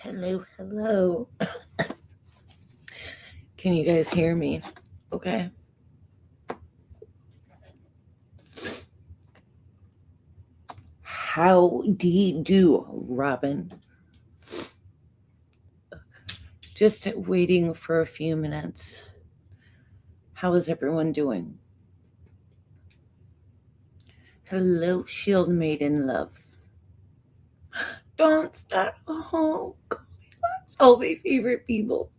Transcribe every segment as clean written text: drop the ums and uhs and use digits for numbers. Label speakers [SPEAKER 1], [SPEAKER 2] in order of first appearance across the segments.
[SPEAKER 1] Hello, hello. Can you guys hear me? Okay. Howdy do, Robin. Just waiting for a few minutes. How is everyone doing? Hello, Shield Maiden Love. Don't stop. Oh, Goldilocks. All my favorite people.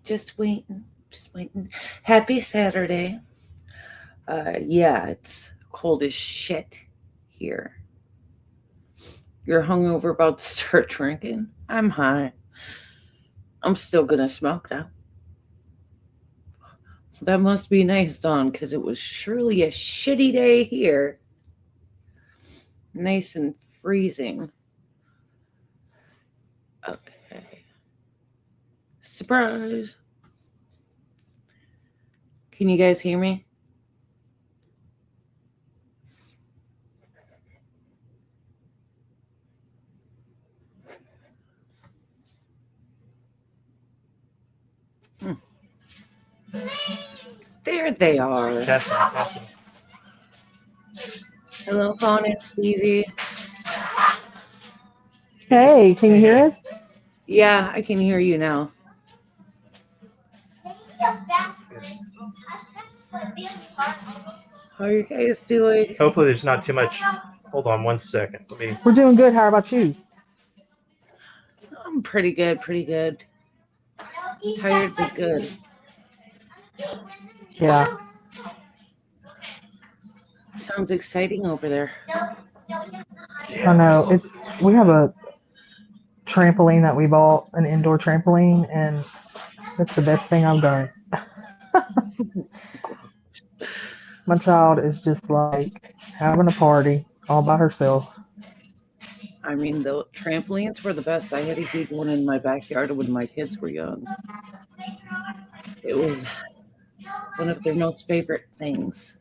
[SPEAKER 1] Just waiting. Happy Saturday. Yeah, it's cold as shit here. You're hungover about to start drinking? I'm high. I'm still gonna smoke now. That must be nice, Dawn, because it was surely a shitty day here. Nice and freezing. Okay. Surprise. Can you guys hear me? There they are.
[SPEAKER 2] Testing.
[SPEAKER 1] Hello, Fawn and Stevie.
[SPEAKER 3] Hey, can you hear us?
[SPEAKER 1] Yeah, I can hear you now. How are you guys doing?
[SPEAKER 2] Hopefully there's not too much. Hold on 1 second.
[SPEAKER 3] We're doing good. How about you?
[SPEAKER 1] I'm pretty good. Tired but good.
[SPEAKER 3] Yeah.
[SPEAKER 1] Sounds exciting over there.
[SPEAKER 3] I know. We have a trampoline that we bought, an indoor trampoline, and that's the best thing I've done. My child is just like having a party all by herself.
[SPEAKER 1] I mean, the trampolines were the best. I had a huge one in my backyard when my kids were young. It was one of their most favorite things.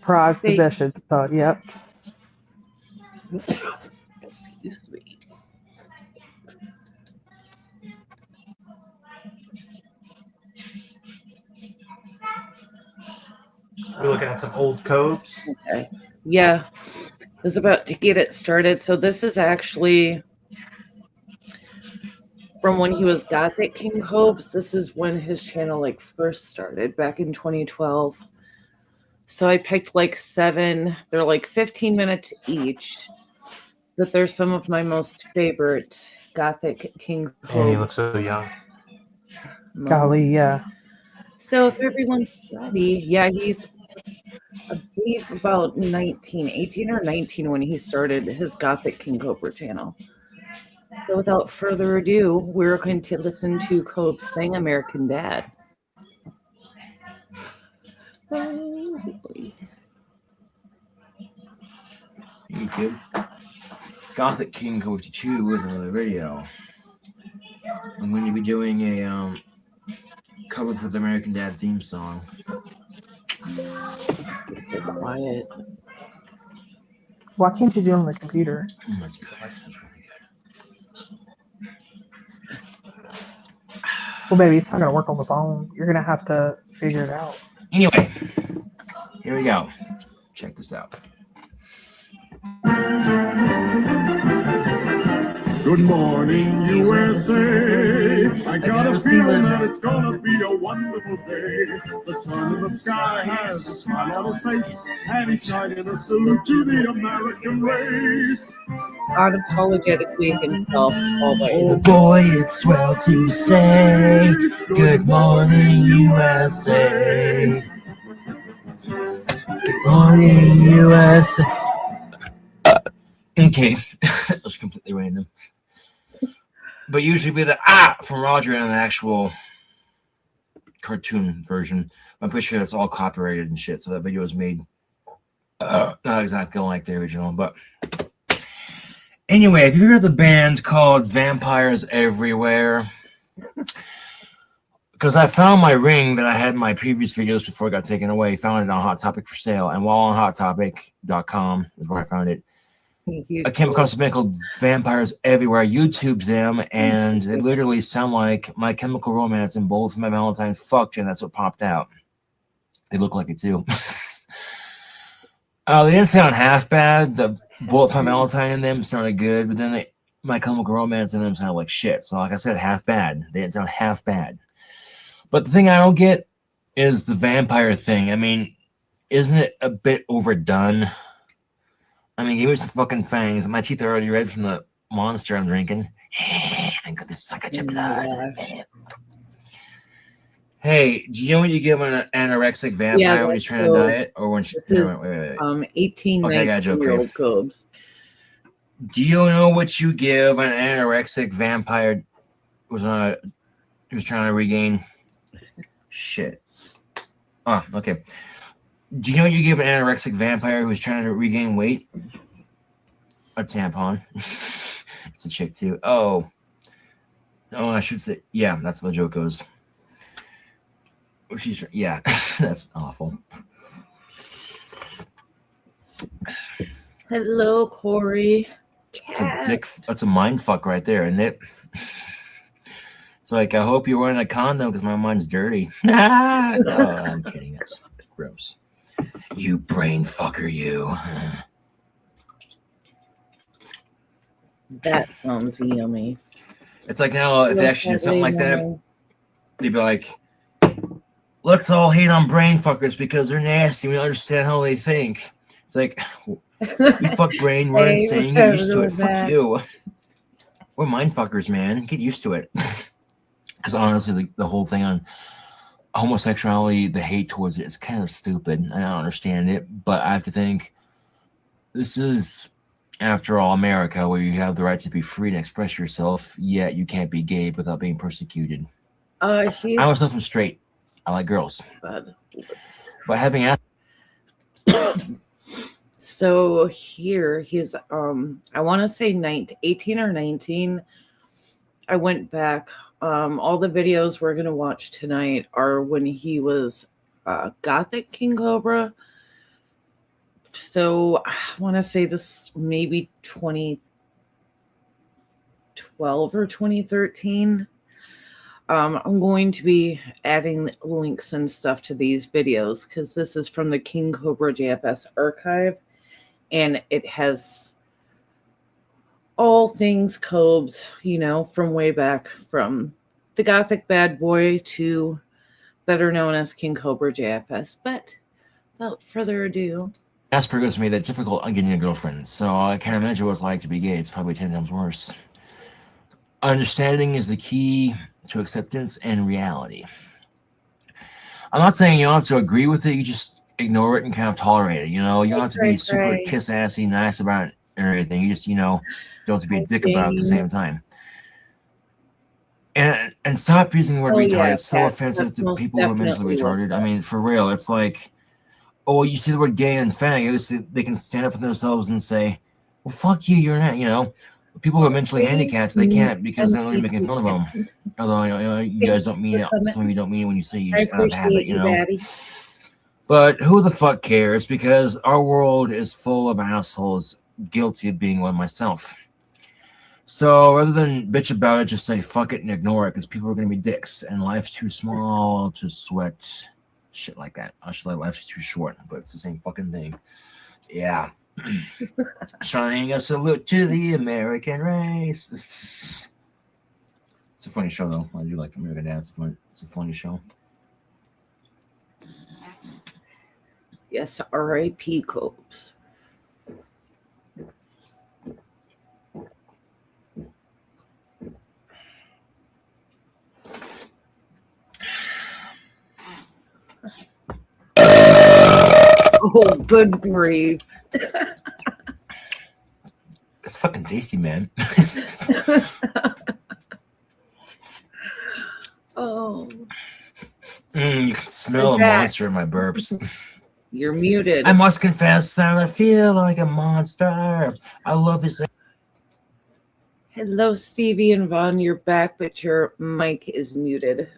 [SPEAKER 3] Prized possession. So, yep.
[SPEAKER 1] Excuse me.
[SPEAKER 2] We're looking at some old Cobes.
[SPEAKER 1] Okay. Yeah. I was about to get it started. So this is actually from when he was Gothic King Cobra. This is when his channel first started back in 2012. So I picked 7. They're 15 minutes each. But they're some of my most favorite Gothic King Cobra.
[SPEAKER 2] And he looks so young.
[SPEAKER 3] Golly, yeah.
[SPEAKER 1] So if everyone's ready, yeah, he's I believe about 18 or 19 when he started his Gothic King Cobra channel. So without further ado, we're going to listen to Cobe sing American Dad.
[SPEAKER 4] YouTube. Gothic King Cobra 2 with another video. I'm going to be doing a cover for the American Dad theme song.
[SPEAKER 1] It's so quiet.
[SPEAKER 3] Why can't you do it on the computer?
[SPEAKER 4] That's good. That's really good.
[SPEAKER 3] Well, baby, it's not going to work on the phone. You're going to have to figure it out.
[SPEAKER 4] Anyway, here we go. Check this out.
[SPEAKER 5] Good morning, USA. I got a feeling that it's gonna be a wonderful day. The sun in the sky has a smile on his face, and he's shining a salute to the American race.
[SPEAKER 1] Unapologetically himself,
[SPEAKER 4] Oh boy, it's swell to say, good morning, USA. Good morning, USA. Okay, that was completely random. But usually be the from Roger in an actual cartoon version. I'm pretty sure it's all copyrighted and shit, so that video was made not exactly like the original. But anyway, have you heard of the band called Vampires Everywhere? Because I found my ring that I had in my previous videos before it got taken away. Found it on Hot Topic for sale. And while on HotTopic.com is where I found it, I came across a band called Vampires Everywhere. I YouTubed them, and they literally sound like My Chemical Romance and Both My Valentine fucked, and that's what popped out. They look like it too. They didn't sound half bad. The Both My Valentine in them sounded good, but then My Chemical Romance in them sounded like shit. So like I said, half bad. They didn't sound half bad. But the thing I don't get is the vampire thing. I mean, isn't it a bit overdone? I mean, give me some fucking fangs. My teeth are already red from the monster I'm drinking. I'm gonna suck at your blood. Hey, do you know what you give an anorexic vampire when he's trying to diet? Or when she...
[SPEAKER 1] Wait. 18,
[SPEAKER 4] okay,
[SPEAKER 1] 19-year-old Cobes.
[SPEAKER 4] Do you know what you give an anorexic vampire who's trying to regain... Shit. Oh, okay. Do you know you give an anorexic vampire who's trying to regain weight? A tampon. It's a chick too. Oh, I should say, yeah, that's how the joke goes. She's, yeah, that's awful.
[SPEAKER 1] Hello, Corey.
[SPEAKER 4] That's a mind fuck right there, isn't it? It's like, I hope you're wearing a condom because my mind's dirty. No, I'm kidding. That's gross. You brain fucker, you.
[SPEAKER 1] That sounds yummy.
[SPEAKER 4] It's like now, if they actually did something like that, they'd be like, let's all hate on brain fuckers because they're nasty. We understand how they think. It's like, you fuck brain, we're insane. Get used to it. Fuck you. We're mind fuckers, man. Get used to it. Because honestly, the whole thing on homosexuality, the hate towards it is kind of stupid. I don't understand it, but I have to think this is, after all, America, where you have the right to be free and express yourself, yet you can't be gay without being persecuted. I myself am straight. I like girls. But having asked...
[SPEAKER 1] So here he's I want to say 18 or 19. I went back. All the videos we're gonna watch tonight are when he was Gothic King Cobra. So I want to say this maybe 2012 or 2013. I'm going to be adding links and stuff to these videos because this is from the KingCobraJFS archive, and it has all things Cobes, you know, from way back, from the Gothic bad boy to better known as KingCobraJFS. But without further ado,
[SPEAKER 4] Asperger's made that difficult on getting a girlfriend, so I can't imagine what it's like to be gay. It's probably 10 times worse. Understanding is the key to acceptance and reality. I'm not saying you don't have to agree with it, you just ignore it and kind of tolerate it, you know? You don't have to be super kiss-assy nice about it or anything. You just, you know, don't have to be a dick about it at the same time. And stop using the word retarded. Yeah, it's so offensive to people who are mentally retarded. I mean, for real, it's like, oh, you see the word gay and fag, they can stand up for themselves and say, well, fuck you, you're not, you know? People who are mentally handicapped, they can't because they're only making fun of them. Although, you know, you guys don't mean it. Some of you don't mean it when you say you just kind of have it, you know? But who the fuck cares? Because our world is full of assholes, guilty of being one myself. So rather than bitch about it, just say fuck it and ignore it because people are going to be dicks and life's too small to sweat. Shit like that. I should like life's too short, but it's the same fucking thing. Yeah. Shining a salute to the American race. It's a funny show, though. I do like American Dad. It's a funny show.
[SPEAKER 1] Yes, R.I.P. Cobes. Oh, good grief.
[SPEAKER 4] That's fucking tasty, man.
[SPEAKER 1] Oh.
[SPEAKER 4] You can smell a monster in my burps.
[SPEAKER 1] You're muted.
[SPEAKER 4] I must confess that I feel like a monster. I love this.
[SPEAKER 1] Hello, Stevie and Vaughn. You're back, but your mic is muted.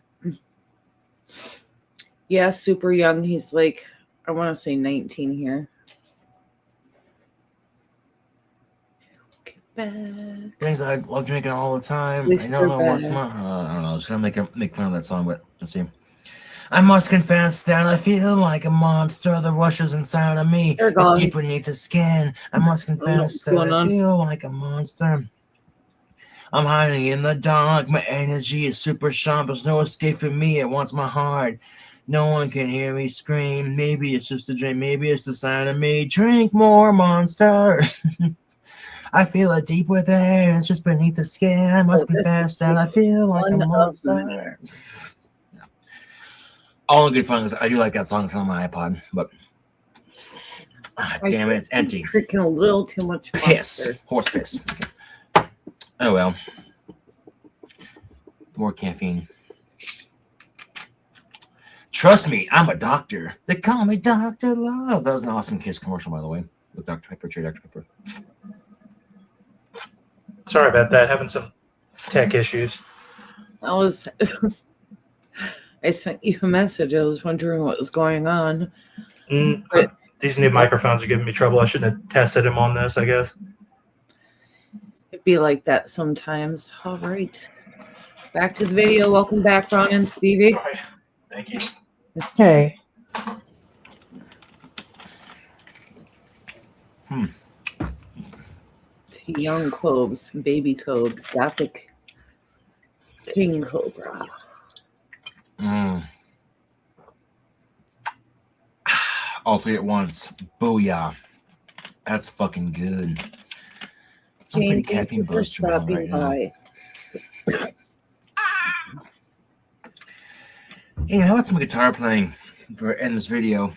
[SPEAKER 1] Yeah, super young. He's like, I want to say 19 here.
[SPEAKER 4] Things I love drinking all the time. I don't know what's my. I don't know. I was gonna make fun of that song, but let's see. I must confess that I feel like a monster that rushes inside of me. It's deep beneath the skin. I must confess that I feel like a monster. I'm hiding in the dark. My energy is super sharp. There's no escape for me. It wants my heart. No one can hear me scream. Maybe it's just a dream. Maybe it's the sign of me. Drink more, monsters. I feel it deep within. It's just beneath the skin. I must confess that I feel like a monster. Yeah. All in good fun. I do like that song. It's on my iPod, but damn it, it's empty.
[SPEAKER 1] Drinking a little too much
[SPEAKER 4] piss. Horse piss. Oh well. More caffeine. Trust me, I'm a doctor. They call me Dr. Love. That was an awesome Kiss commercial, by the way, with Dr. Pepper, Cherry Dr. Pepper.
[SPEAKER 2] Sorry about that. Having some tech issues.
[SPEAKER 1] I sent you a message. I was wondering what was going on.
[SPEAKER 2] These new microphones are giving me trouble. I shouldn't have tested them on this, I guess.
[SPEAKER 1] It'd be like that sometimes. All right. Back to the video. Welcome back, Ron and Stevie.
[SPEAKER 2] Sorry. Thank you.
[SPEAKER 3] Okay.
[SPEAKER 1] Young Cobes, baby Cobes, Gothic King Cobra.
[SPEAKER 4] All three at once. Booyah. That's fucking good. I'm pretty caffeine buzzed around right now. Yeah, how about some guitar playing for end this video?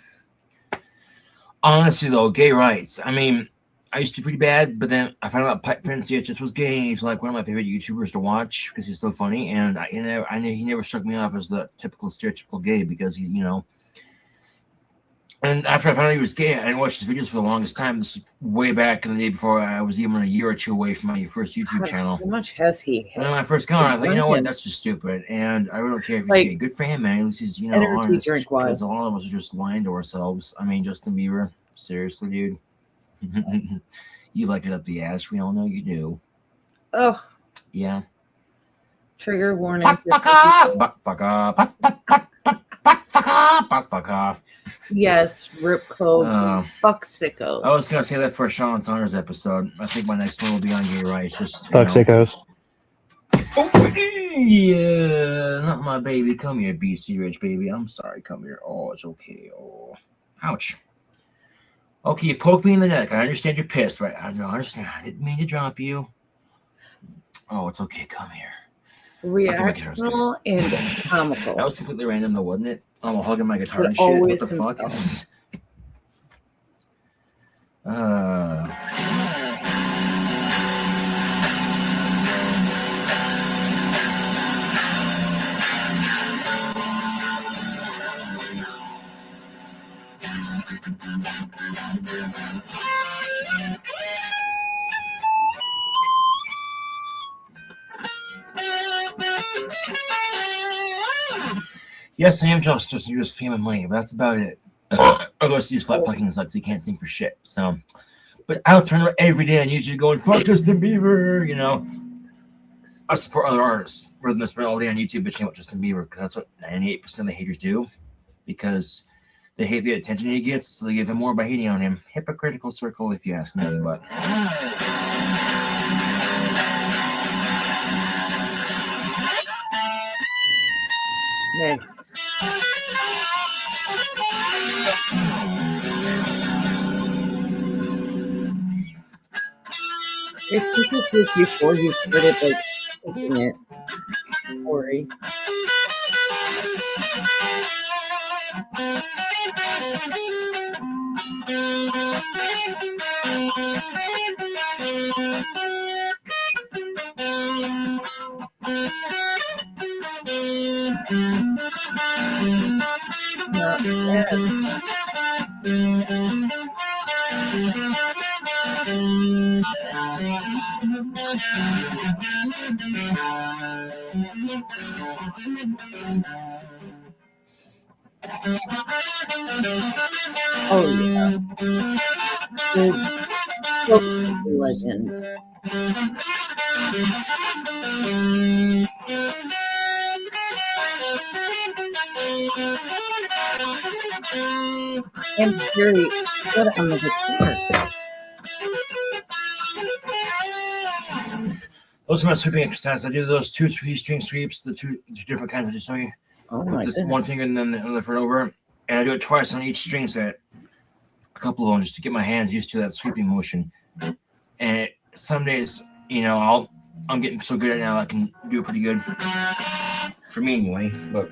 [SPEAKER 4] Honestly, though, gay rights. I mean, I used to be pretty bad, but then I found out Pipe Fancy just was gay, and he's like one of my favorite YouTubers to watch because he's so funny. And I knew he never struck me off as the typical stereotypical gay because he's, And after I found out he was gay, I watched his videos for the longest time. This is way back in the day before I was even a year or two away from my first YouTube channel.
[SPEAKER 1] How much has he?
[SPEAKER 4] And when I first got on, I thought, you know what, that's just stupid. And I really don't care if he's gay. Good for him, man. At least he's, honest. Because a lot of us are just lying to ourselves. I mean, Justin Bieber, seriously, dude. You like it up the ass. We all know you do.
[SPEAKER 1] Oh.
[SPEAKER 4] Yeah.
[SPEAKER 1] Trigger warning. Yes, rip codes. Fuck sickos.
[SPEAKER 4] I was gonna say that for Sean Saunders episode. I think my next one will be on gay rights. Just
[SPEAKER 2] fuck sickos.
[SPEAKER 4] Oh, yeah, not my baby. Come here, BC Rich baby. I'm sorry. Come here. Oh, it's okay. Oh, ouch. Okay, you poked me in the neck. I understand you're pissed, right? I understand. I didn't mean to drop you. Oh, it's okay. Come here.
[SPEAKER 1] Reactional and comical.
[SPEAKER 4] That was completely random, though, wasn't it? I'm hugging my guitar and shit. What the fuck? Yes, I am jealous just use fame and money, but that's about it. Otherwise, these flat fucking sucks. He can't sing for shit. So, but I'll turn around every day on YouTube going, fuck Justin Bieber, I support other artists rather than spend all day on YouTube bitching about Justin Bieber because that's what 98% of the haters do because they hate the attention he gets, so they give him more by hating on him. Hypocritical circle, if you ask me, but.
[SPEAKER 1] Nice. I think this was before he started pitching it. Corey. Not bad. Oh yeah. Folks is a legend. And very good on the guitar.
[SPEAKER 4] Those are my sweeping exercises. I do those 2 3-string sweeps, the two different kinds I just showed you.
[SPEAKER 1] Oh
[SPEAKER 4] with
[SPEAKER 1] my
[SPEAKER 4] this
[SPEAKER 1] goodness.
[SPEAKER 4] one finger and then lift it over. And I do it twice on each string set. A couple of them just to get my hands used to that sweeping motion. And some days, you know, I'm getting so good at it now I can do it pretty good. For me anyway. But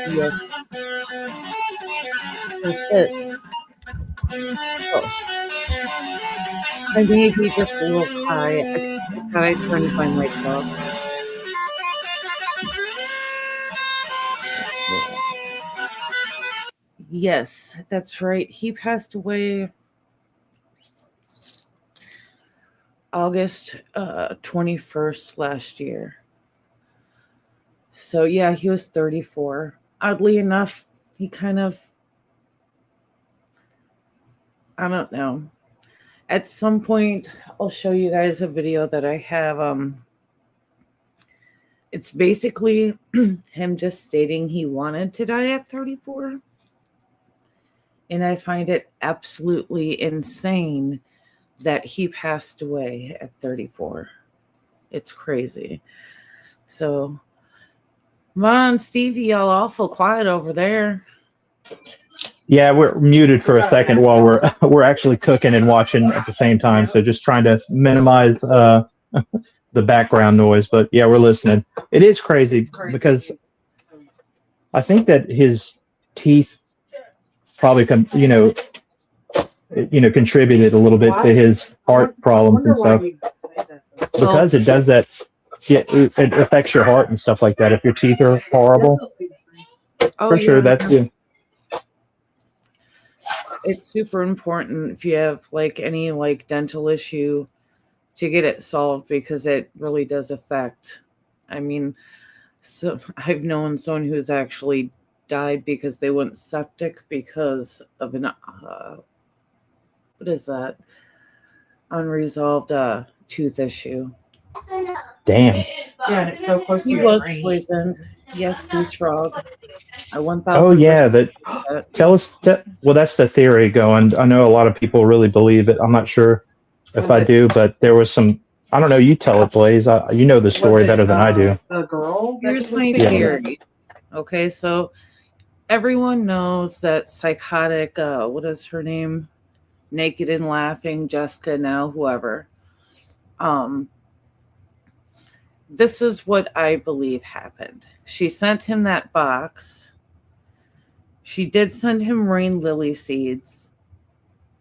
[SPEAKER 1] Yes. That's it. Oh. I may be just a little high. I thought I turned my mic off. Yes, that's right. He passed away August 21st last year. So yeah, he was 34. Oddly enough, he kind of, I don't know. At some point, I'll show you guys a video that I have. It's basically him just stating he wanted to die at 34. And I find it absolutely insane that he passed away at 34. It's crazy. So, Ron, Stevie, y'all awful quiet over there.
[SPEAKER 6] Yeah, we're muted for a second while we're actually cooking and watching at the same time. So just trying to minimize the background noise. But yeah, we're listening. It is crazy because I think that his teeth probably contributed a little bit to his heart problems and stuff. Because it does that. It affects your heart and stuff like that. If your teeth are horrible, for sure, that's it.
[SPEAKER 1] It's super important if you have like any like dental issue to get it solved because it really does affect. I mean, so I've known someone who's actually died because they went septic because of an what is that? Unresolved tooth issue.
[SPEAKER 6] Damn.
[SPEAKER 3] Yeah, and it's so close to
[SPEAKER 1] He
[SPEAKER 3] your
[SPEAKER 1] was
[SPEAKER 3] brain.
[SPEAKER 1] poisoned. Yes, Goose Frog. I 1,000%.
[SPEAKER 6] Oh yeah, tell us. Well, that's the theory going. I know a lot of people really believe it. I'm not sure if I do, but there was some. I don't know. You tell it, Blaze. You know the story better than I do.
[SPEAKER 3] The girl.
[SPEAKER 1] Here's my theory. Okay, so everyone knows that psychotic. What is her name? Naked and Laughing, Jessica. Now, whoever. This is what I believe happened. She sent him that box. She did send him rain lily seeds.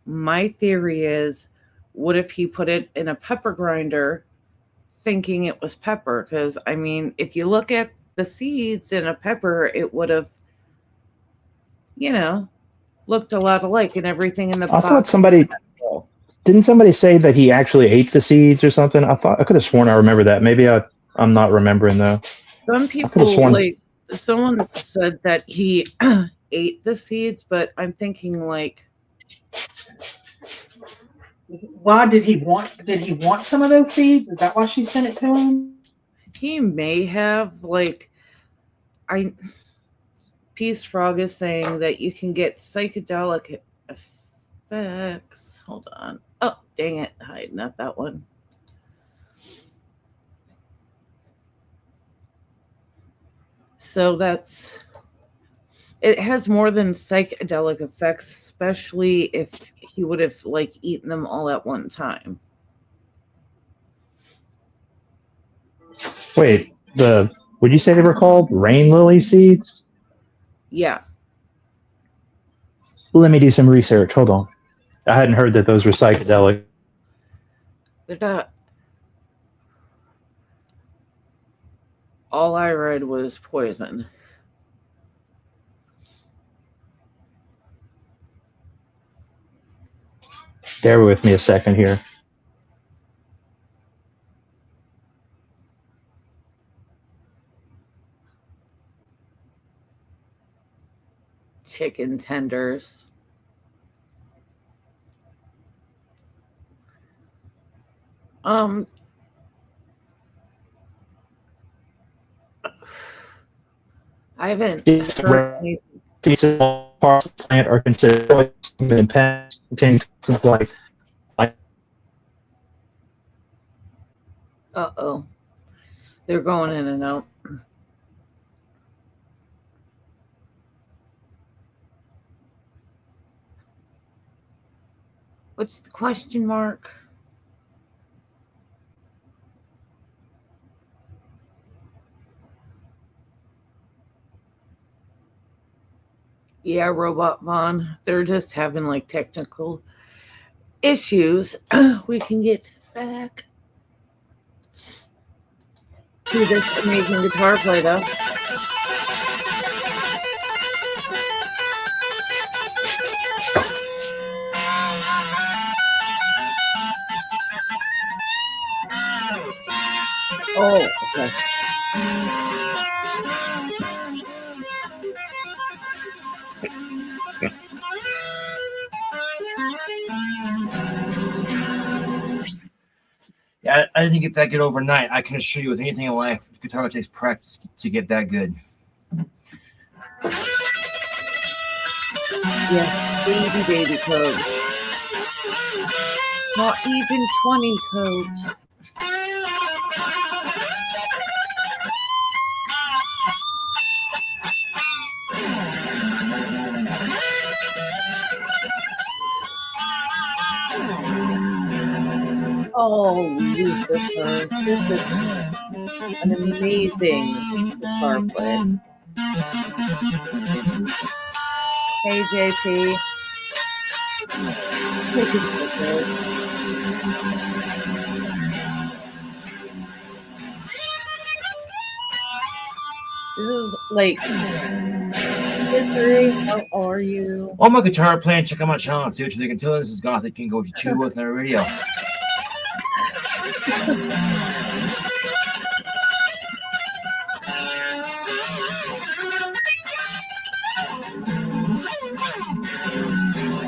[SPEAKER 1] My theory is, what if he put it in a pepper grinder thinking it was pepper? Because, I mean, if you look at the seeds in a pepper, it would have, looked a lot alike and everything in the box.
[SPEAKER 6] I thought didn't somebody say that he actually ate the seeds or something? I could have sworn I remember that. Maybe I'm not remembering though.
[SPEAKER 1] Some people someone said that he ate the seeds, but I'm thinking like,
[SPEAKER 3] why did he want some of those seeds? Is that why she sent it to him?
[SPEAKER 1] He may have Peace Frog is saying that you can get psychedelic effects. Hold on. Oh, dang it. Not that one. So it has more than psychedelic effects, especially if he would have eaten them all at one time.
[SPEAKER 6] Wait, would you say they were called rain lily seeds?
[SPEAKER 1] Yeah.
[SPEAKER 6] Let me do some research. Hold on. I hadn't heard that those were psychedelic.
[SPEAKER 1] They're not. All I read was poison.
[SPEAKER 6] Bear with me a second here.
[SPEAKER 1] chicken tenders. I haven't heard anything.
[SPEAKER 6] Seasonal parts of the plant are considered in pets containing toxins like
[SPEAKER 1] Uh-oh. They're going in and out. What's the question mark? Yeah, Robot Vaughn. They're just having like technical issues. We can get back to this amazing guitar player, though. Oh, okay.
[SPEAKER 4] Yeah, I didn't get that good overnight. I can assure you, with anything in life, guitar takes practice to get that good.
[SPEAKER 1] Yes, baby codes. Not even 20 codes. Oh, Lucifer. This is an amazing guitar player. Hey, JP. Looking so good. This is like, History, how are you?
[SPEAKER 4] Oh, my guitar playing. Check out my channel and see what you think. Until then, this is Gothic King Cobra Chew with another video.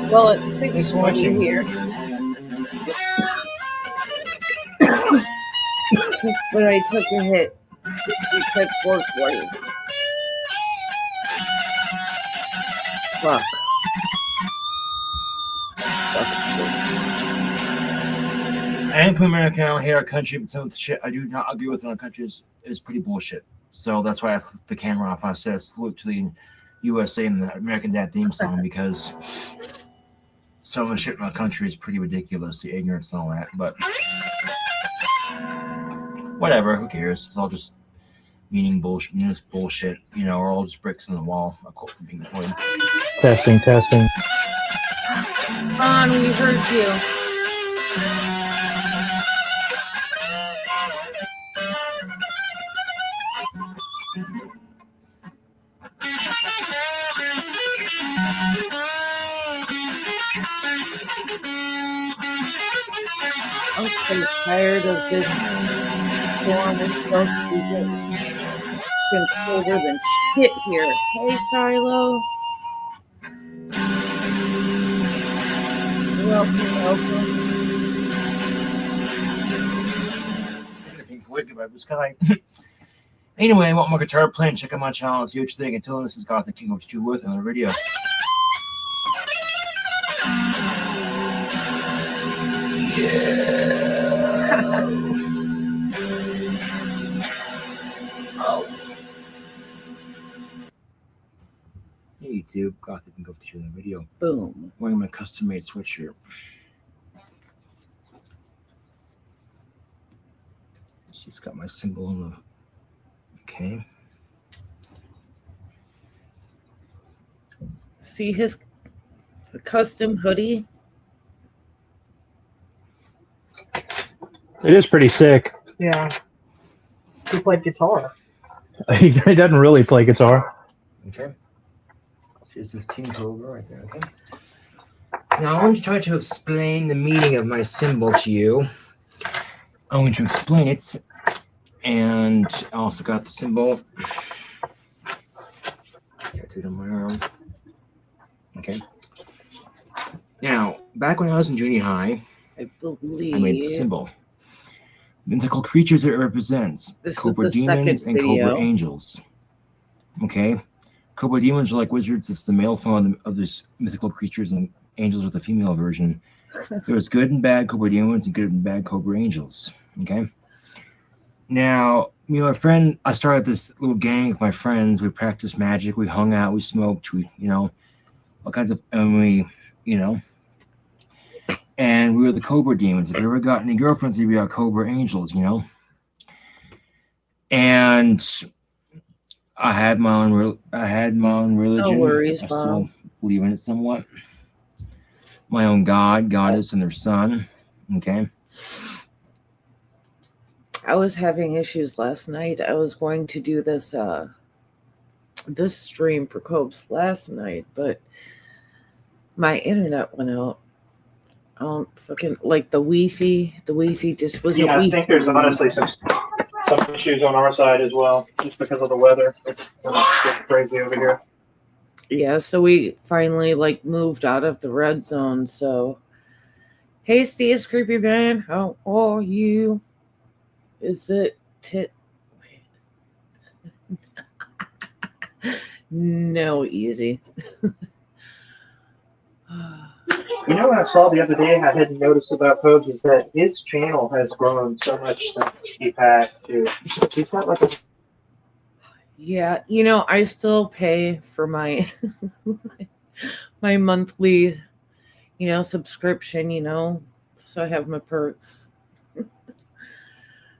[SPEAKER 1] Well, it's 6:20 here. But I took a hit. It said 4:20. Fuck.
[SPEAKER 4] I am from America. I don't hate our country, but some of the shit I do not agree with in our country is pretty bullshit. So that's why I flipped the camera off. I said salute to the USA and the American Dad theme song, because some of the shit in our country is pretty ridiculous, the ignorance and all that. But whatever, who cares? It's all just meaningless bullshit. You know, we're all just bricks in the wall. A quote from Pink Floyd.
[SPEAKER 6] Testing.
[SPEAKER 1] On, we heard you. I'm so tired of this storm. It's supposed to be good. It's been colder than shit here. Hey, Shiloh. Welcome.
[SPEAKER 4] Pink Floyd, goodbye blue sky. Anyway, I want my guitar playing. Check out my channel and see what you think. Until then, this is Gothic King Cobra with another video. Hey YouTube, Gothic King Cobra in the video.
[SPEAKER 1] Boom.
[SPEAKER 4] Wearing my custom-made sweatshirt. She's got my symbol on the. Okay.
[SPEAKER 1] See his custom hoodie?
[SPEAKER 6] It is pretty sick.
[SPEAKER 3] Yeah. He played guitar.
[SPEAKER 6] He doesn't really play guitar.
[SPEAKER 4] Okay. This is King Cobra right there, okay? Now, I'm going to try to explain the meaning of my symbol to you. I'm going to explain it, and I also got the symbol tattooed on my arm. Okay. Now, back when I was in junior high,
[SPEAKER 1] I believe
[SPEAKER 4] I made the symbol. Mythical creatures it represents.
[SPEAKER 1] This
[SPEAKER 4] Cobra
[SPEAKER 1] is the
[SPEAKER 4] demons
[SPEAKER 1] second
[SPEAKER 4] and
[SPEAKER 1] video.
[SPEAKER 4] Cobra angels. Okay? Cobra demons are like wizards. It's the male form of these mythical creatures, and angels are the female version. There's good and bad Cobra demons and good and bad Cobra angels. Okay? Now, me and my friend, I started this little gang with my friends. We practiced magic. We hung out. We smoked. We, all kinds of, and we, and we were the Cobra demons. If you ever got any girlfriends, you'd be our Cobra angels, And I had my own religion.
[SPEAKER 1] No worries,
[SPEAKER 4] I
[SPEAKER 1] Bob.
[SPEAKER 4] still believe in it somewhat. My own god, goddess, and their son. Okay.
[SPEAKER 1] I was having issues last night. I was going to do this this stream for Cobes last night, but my internet went out. Fucking like the Wi-Fi. The Wi-Fi just wasn't.
[SPEAKER 2] Yeah, I think there's honestly some issues on our side as well, just because of the weather. It's getting crazy over here.
[SPEAKER 1] Yeah, so we finally moved out of the red zone. So, hey, Steve, Creepy Man, how are you? Is it No, easy.
[SPEAKER 2] You know what I saw the other day I hadn't noticed about Cobes is that his channel has grown so much since he passed too. He's got like a...
[SPEAKER 1] Yeah, I still pay for my my monthly, subscription, so I have my perks.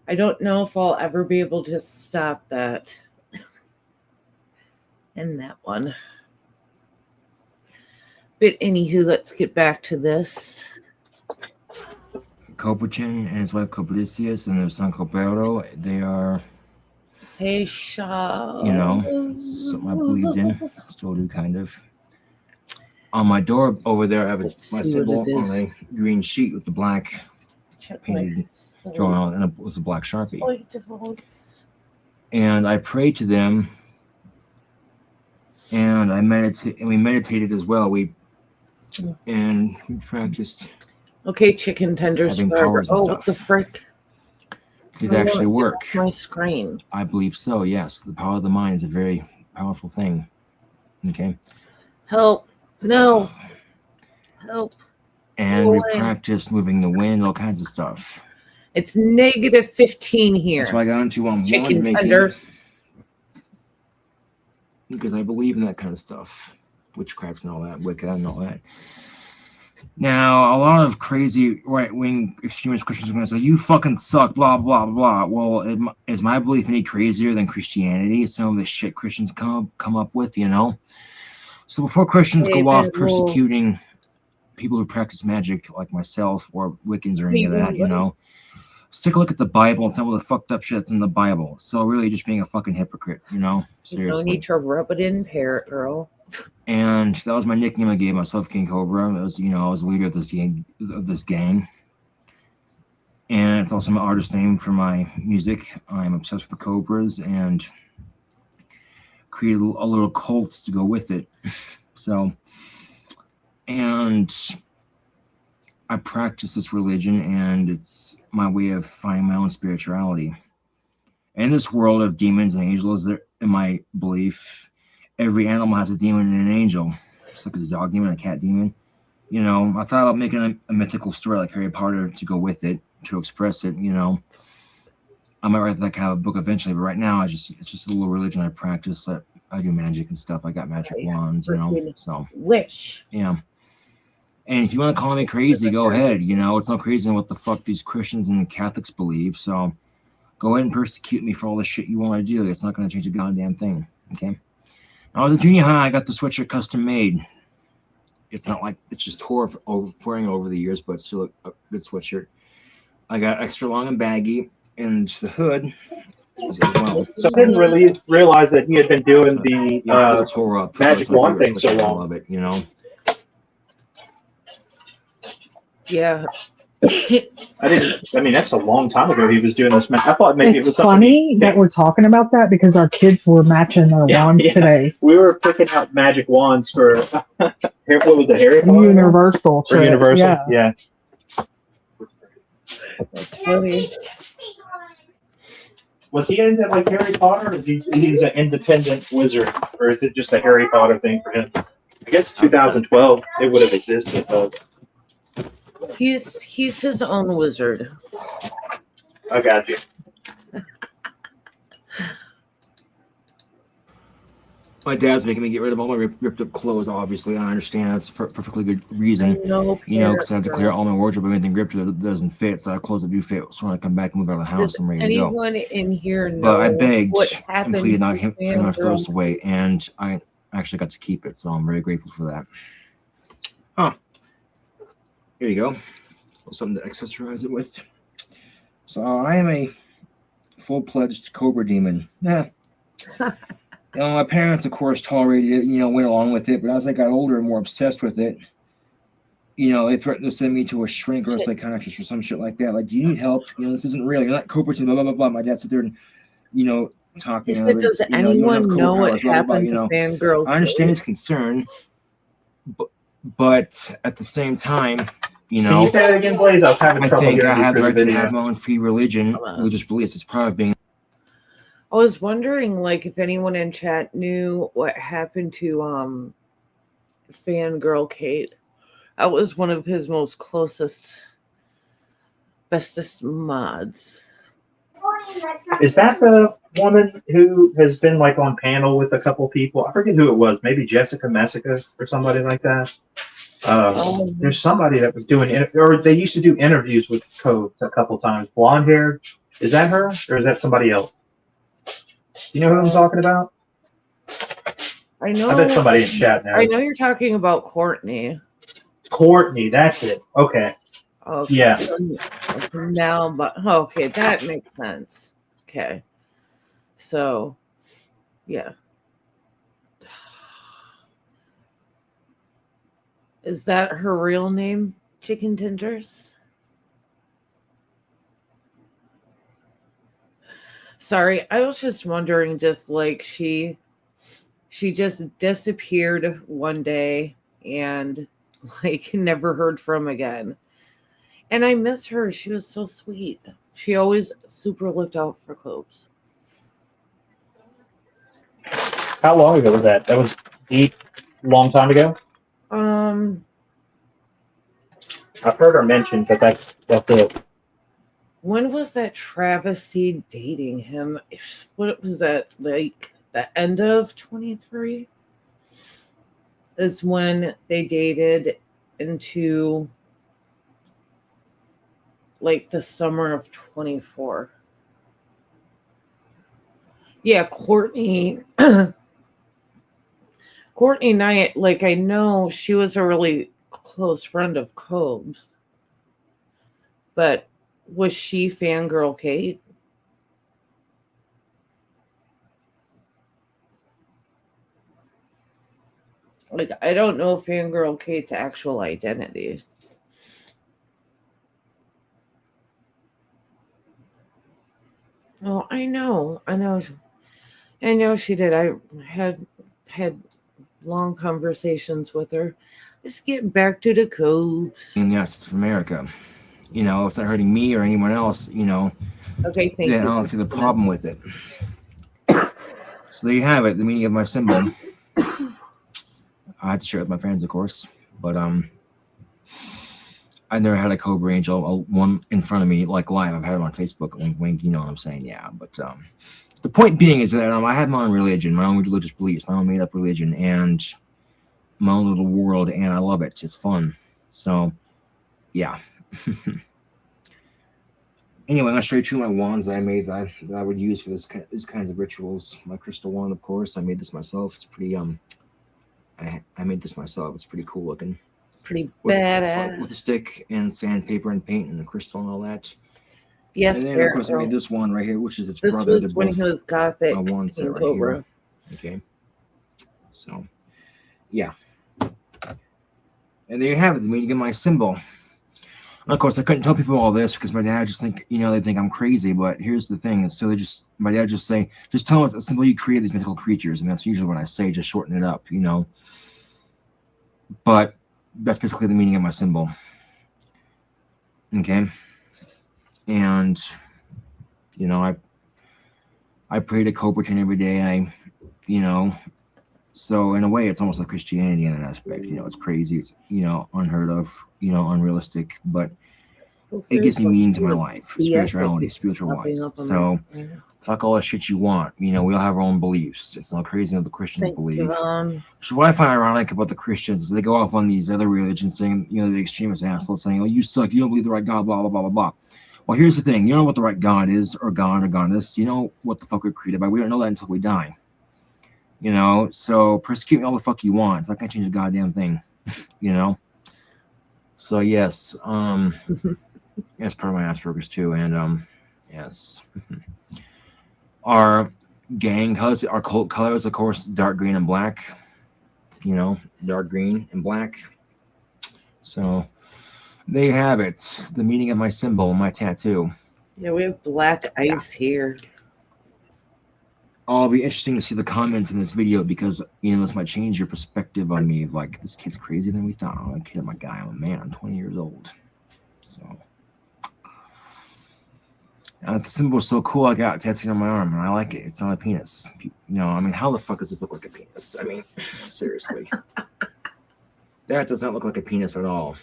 [SPEAKER 1] I don't know if I'll ever be able to stop that. And that one. But anywho, let's get back to this.
[SPEAKER 4] Cobrachin and his wife Cobricius and their son Cobrero, they are,
[SPEAKER 1] Hey, Shaw.
[SPEAKER 4] something I believed in, still do kind of. On my door over there, I have my symbol on a green sheet with the black painted drawn on and with a black Sharpie. And I pray to them, and we meditated as well. We practiced.
[SPEAKER 1] Okay, chicken tenders forever. Oh, what the frick?
[SPEAKER 4] Did it actually work?
[SPEAKER 1] My screen.
[SPEAKER 4] I believe so, yes. The power of the mind is a very powerful thing. Okay?
[SPEAKER 1] Help. No. Help.
[SPEAKER 4] And we practiced moving the wind, all kinds of stuff.
[SPEAKER 1] It's negative 15 here.
[SPEAKER 4] That's why I got into
[SPEAKER 1] chicken tenders.
[SPEAKER 4] Because I believe in that kind of stuff. Witchcraft and all that, Wicca and all that. Now, a lot of crazy right-wing extremist Christians are going to say, you fucking suck, blah, blah, blah. Well, is my belief any crazier than Christianity? Some of the shit Christians come up with, So before Christians go off persecuting people who practice magic like myself or Wiccans or any of that, let's take a look at the Bible and some of the fucked up shit that's in the Bible. So really just being a fucking hypocrite, Seriously.
[SPEAKER 1] You don't need to rub it in, parrot girl.
[SPEAKER 4] And that was my nickname I gave myself, King Cobra. That was, I was the leader of this gang. And it's also my artist name for my music. I'm obsessed with the Cobras and created a little cult to go with it. So, and I practice this religion, and it's my way of finding my own spirituality. In this world of demons and angels, in my belief, every animal has a demon and an angel. Just like a dog demon, a cat demon. I thought about making a mythical story like Harry Potter to go with it, to express it, I might write that kind of book eventually, but right now it's just a little religion I practice. I do magic and stuff. I got magic wands, so.
[SPEAKER 1] Wish.
[SPEAKER 4] Yeah. And if you want to call me crazy, go ahead. It's not crazy what the fuck these Christians and Catholics believe, so go ahead and persecute me for all the shit you want to do. It's not going to change a goddamn thing, okay? When I was in junior high, I got the sweatshirt custom made. It's not like it's just wearing over the years, but it's still a good sweatshirt. I got extra long and baggy, and the hood as well.
[SPEAKER 2] So I didn't really realize that he had been doing the magic wand thing so long.
[SPEAKER 4] I love it,
[SPEAKER 1] Yeah.
[SPEAKER 2] I didn't. I mean, that's a long time ago he was doing this. I thought maybe
[SPEAKER 3] It's
[SPEAKER 2] it was something.
[SPEAKER 3] funny that we're talking about that because our kids were matching their wands today.
[SPEAKER 2] We were picking out magic wands for what was it, Harry Potter?
[SPEAKER 3] Universal.
[SPEAKER 2] For Universal, yeah.
[SPEAKER 1] That's funny.
[SPEAKER 2] Was he into like Harry Potter, or is he's an independent wizard, or is it just a Harry Potter thing for him? I guess 2012 it would have existed, but
[SPEAKER 1] He's his own wizard.
[SPEAKER 2] I got you.
[SPEAKER 4] My dad's making me get rid of all my ripped up clothes. Obviously, I understand that's for perfectly good reason. Because I have to clear all my wardrobe of anything ripped that doesn't fit. So I clothes that do fit. So when I come back and move out of the house, I'm ready to go.
[SPEAKER 1] Anyone in here know
[SPEAKER 4] but I begged
[SPEAKER 1] what
[SPEAKER 4] and
[SPEAKER 1] happened
[SPEAKER 4] pleaded not him
[SPEAKER 1] to
[SPEAKER 4] to not throw this away, and I actually got to keep it. So I'm very grateful for that. Here you go. Something to accessorize it with. So I am a full-fledged Cobra demon. Yeah. My parents, of course, tolerated it, went along with it. But as I got older and more obsessed with it, they threatened to send me to a shrink or a psychiatrist or some shit like that. Like, do you need help? This isn't real. You're not Cobra, blah, blah, blah, blah. My dad sat there and, talking.
[SPEAKER 1] Does anyone know what happened to Fangirl?
[SPEAKER 4] I understand his concern, but at the same time,
[SPEAKER 2] Can you say that again, Blaze? I was having trouble
[SPEAKER 4] I think
[SPEAKER 2] hearing
[SPEAKER 4] I have
[SPEAKER 2] you
[SPEAKER 4] the
[SPEAKER 2] through
[SPEAKER 4] right
[SPEAKER 2] the
[SPEAKER 4] to
[SPEAKER 2] video.
[SPEAKER 4] have my own free religion, religious beliefs. It's part of being.
[SPEAKER 1] I was wondering, like, if anyone in chat knew what happened to Fangirl Kate. That was one of his most closest, bestest mods.
[SPEAKER 2] Is that the woman who has been like on panel with a couple people? I forget who it was. Maybe Jessica Messica or somebody like that. There's somebody that was doing, or they used to do interviews with Codes a couple times. Blonde hair. Is that her, or is that somebody else? You know who I'm talking about?
[SPEAKER 1] I know.
[SPEAKER 2] I bet somebody in chat now.
[SPEAKER 1] I know you're talking about Courtney.
[SPEAKER 2] Courtney, that's it. Okay.
[SPEAKER 1] Okay.
[SPEAKER 2] Yeah.
[SPEAKER 1] Now, but okay, that makes sense. Okay. So, yeah. Is that her real name, Chicken Tenders? Sorry, I was just wondering, just like she just disappeared one day and like never heard from again. And I miss her. She was so sweet. She always super looked out for Cobes.
[SPEAKER 2] How long ago was that? That was a long time ago? I've heard her mention, but that's it.
[SPEAKER 1] When was that Travis C dating him? What was that, like the end of 23? Is when they dated into like the summer of 24. Yeah, Courtney. Courtney Knight, like I know she was a really close friend of Cobe's, but was she Fangirl Kate? Like, I don't know Fangirl Kate's actual identity. Oh, I know she did. I had long conversations with her. Let's get back to the Cobes.
[SPEAKER 4] Yes, it's from America. If it's not hurting me or anyone else,
[SPEAKER 1] okay, thank
[SPEAKER 4] then
[SPEAKER 1] you.
[SPEAKER 4] I don't see the problem with it. So there you have it, the meaning of my symbol. I had to share it with my friends, of course, but I never had a Cobra Angel, one in front of me, like live. I've had it on Facebook, wink, wink, you know what I'm saying, yeah. But the point being is that I have my own religion, my own religious beliefs, my own made-up religion, and my own little world, and I love it. It's fun. So, yeah. Anyway, I'm going to show you two of my wands that I made that I would use for these kinds of rituals. My crystal wand, of course. I made this myself. It's pretty, I made this myself. It's pretty cool looking.
[SPEAKER 1] Pretty badass.
[SPEAKER 4] With a stick and sandpaper and paint and the crystal and all that.
[SPEAKER 1] Yes,
[SPEAKER 4] and then, of course, I made this one right here, which is its
[SPEAKER 1] this
[SPEAKER 4] brother.
[SPEAKER 1] was when he was Gothic
[SPEAKER 4] King
[SPEAKER 1] Cobra.
[SPEAKER 4] Right okay. So, yeah. And there you have it, the meaning of my symbol. And of course, I couldn't tell people all this because my dad just think, they think I'm crazy. But here's the thing: so my dad just say, just tell us simply you create these mythical creatures, and that's usually what I say, just shorten it up, But that's basically the meaning of my symbol. Okay, and I pray to Cobra every day. So in a way, it's almost like Christianity in an aspect. It's crazy. It's unheard of. Unrealistic, but it gives me meaning to my life, spirituality, spiritual wise. So talk all that shit you want. We all have our own beliefs. It's not crazy what the Christians believe. So what I find ironic about the Christians is they go off on these other religions saying, the extremist assholes saying, oh, you suck, you don't believe the right God, blah, blah, blah, blah, blah. Well, here's the thing. You don't know what the right God is, or God, or goddess. You know what the fuck we're created by. We don't know that until we die. So persecute me all the fuck you want. It's not gonna change a goddamn thing. So yes, that's part of my Asperger's too, and yes. Our gang colors, our cult colors, of course, dark green and black. Dark green and black. So there you have it. The meaning of my symbol, my tattoo.
[SPEAKER 1] Yeah, we have black ice here.
[SPEAKER 4] It'll be interesting to see the comments in this video because this might change your perspective on me. Like, this kid's crazier than we thought. I'm a kid, I'm a guy, I'm a man, I'm 20 years old. So the symbol is so cool. I got it tattooed on my arm, and I like it. It's not a penis. How the fuck does this look like a penis? Seriously. That does not look like a penis at all.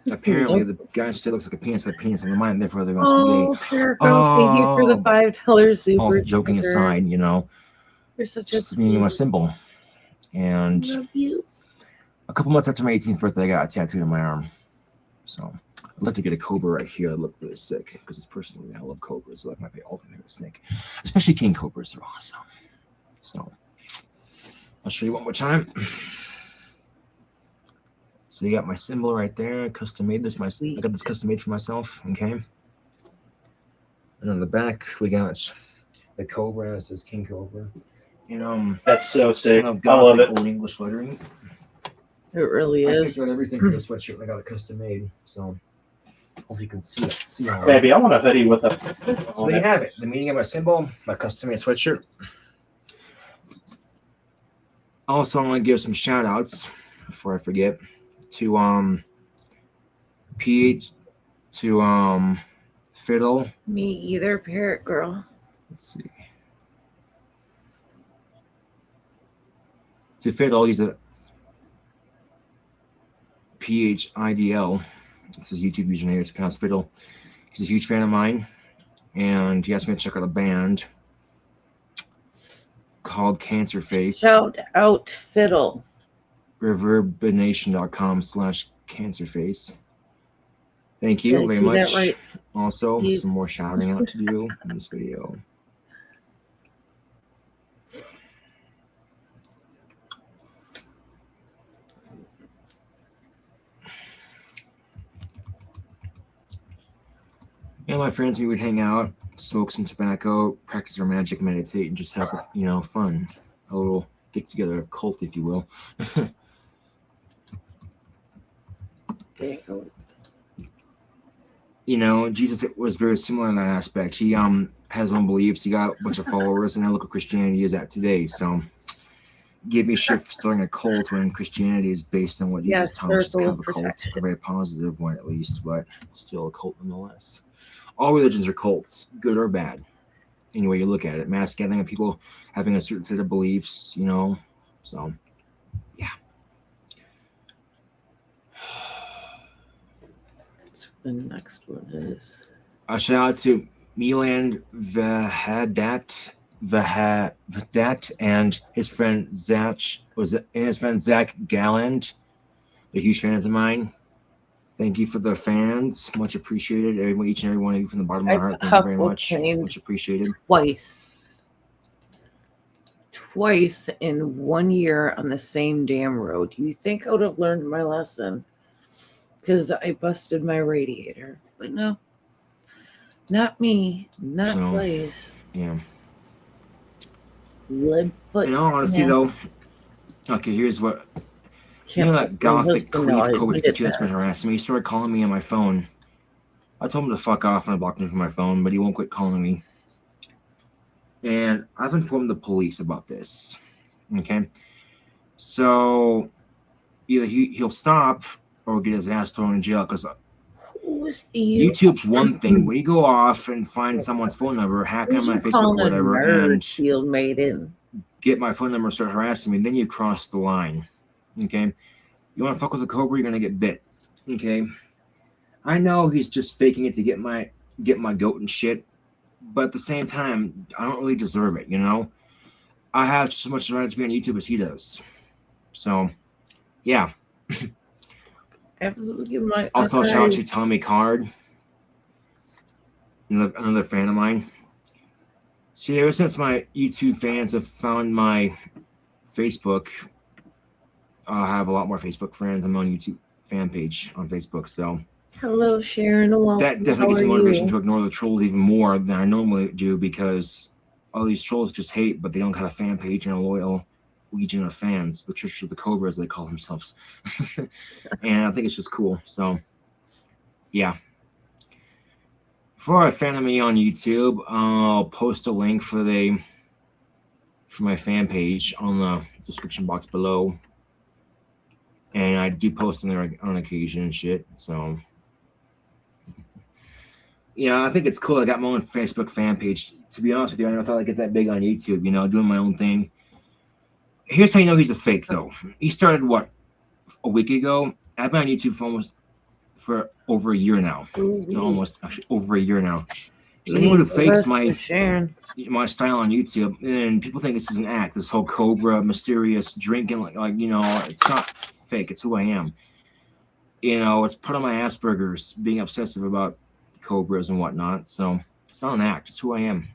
[SPEAKER 4] Apparently, the guys say it looks like a penis in the mind, therefore they're going to be gay.
[SPEAKER 1] Thank you for the $5 super.
[SPEAKER 4] All joking aside,
[SPEAKER 1] You're such
[SPEAKER 4] just being my symbol. And
[SPEAKER 1] love you.
[SPEAKER 4] A couple months after my 18th birthday, I got a tattoo on my arm. So I'd like to get a cobra right here. I'd look really sick because it's personally, I love cobras. They're like my ultimate favorite snake, especially king cobras. They're awesome. So I'll show you one more time. So you got my symbol right there. Custom made this. I got this custom made for myself. Okay. And on the back we got the cobra. It says King Cobra.
[SPEAKER 6] That's so sick.
[SPEAKER 4] I
[SPEAKER 6] love it.
[SPEAKER 4] Old English lettering.
[SPEAKER 1] It really
[SPEAKER 4] I
[SPEAKER 1] is.
[SPEAKER 4] picked out everything for the sweatshirt and I got it custom made. So hope you can see it.
[SPEAKER 6] Baby, I want a hoodie with a.
[SPEAKER 4] So there you have it. The meaning of my symbol, my custom made sweatshirt. Also, I want to give some shout outs before I forget to Fiddle.
[SPEAKER 1] Me either, Parrot Girl.
[SPEAKER 4] Let's see. To Fiddle, he's a PHIDL. It's his YouTube username. It's pronounced Fiddle. He's a huge fan of mine, and he asked me to check out a band called Cancer Face.
[SPEAKER 1] Shout out Fiddle.
[SPEAKER 4] Reverbnation.com/cancerface. Thank you very much. Right. Also, some more shouting out to do in this video. My friends, we would hang out, smoke some tobacco, practice our magic, meditate, and just have fun. A little get together of cult, if you will. Jesus was very similar in that aspect. He has his own beliefs. He got a bunch of followers, and I look at Christianity is at today. So give me shit for starting a cult when Christianity is based on what Jesus taught us. It's kind of a cult, a very positive one at least, but still a cult nonetheless. All religions are cults, good or bad. Any way you look at it, mass gathering of people having a certain set of beliefs, So, yeah.
[SPEAKER 1] That's what the next one is.
[SPEAKER 4] A shout out to Milan Vahadat and his friend Zach Galland. They're huge fans of mine. Thank you for the fans. Much appreciated. Each and every one of you from the bottom of my heart. Thank you very much. Much appreciated.
[SPEAKER 1] Twice in 1 year on the same damn road. You think I would have learned my lesson? Because I busted my radiator. But no. Not me. Not twice.
[SPEAKER 4] Yeah.
[SPEAKER 1] Lead foot.
[SPEAKER 4] In all honesty, though, okay, here's what. That Gothic King Cobra that's been harassing me. He started calling me on my phone I told him to fuck off and I blocked him from my phone, but he won't quit calling me. And I've informed the police about this. Okay? So either he'll stop or get his ass thrown in jail, because YouTube's one thing. When you go off and find someone's phone number, hack on my Facebook or whatever, and get my phone number and start harassing me, then you cross the line. Okay? You want to fuck with a Cobra, you're gonna get bit. Okay? I know he's just faking it to get my goat and shit, but at the same time, I don't really deserve it, you know? I have just as much right to be on YouTube as he does. So, yeah. Also, shout out to Tommy Card, another fan of mine. See, ever since my YouTube fans have found my Facebook, I have a lot more Facebook friends. I'm on YouTube fan page on Facebook, so.
[SPEAKER 1] Hello, Sharon.
[SPEAKER 4] That definitely gives me motivation to ignore the trolls even more than I normally do, because all these trolls just hate, but they don't have a fan page and a loyal legion of fans, the Church of the Cobra, as they call themselves. And I think it's just cool. So, yeah. For a fan of me on YouTube, I'll post a link for my fan page on the description box below. And I do post in there on occasion and shit, so. Yeah, I think it's cool. I got my own Facebook fan page. To be honest with you, I never thought I'd get that big on YouTube, you know, doing my own thing. Here's how you know he's a fake, though. He started, what, a week ago? I've been on YouTube for over a year now. Actually, over a year now. So anyone who fakes my style on YouTube, and people think this is an act, this whole Cobra, mysterious drinking, like you know, it's not fake. It's who I am. You know, it's part of my Asperger's, being obsessive about Cobras and whatnot. So it's not an act. It's who I am.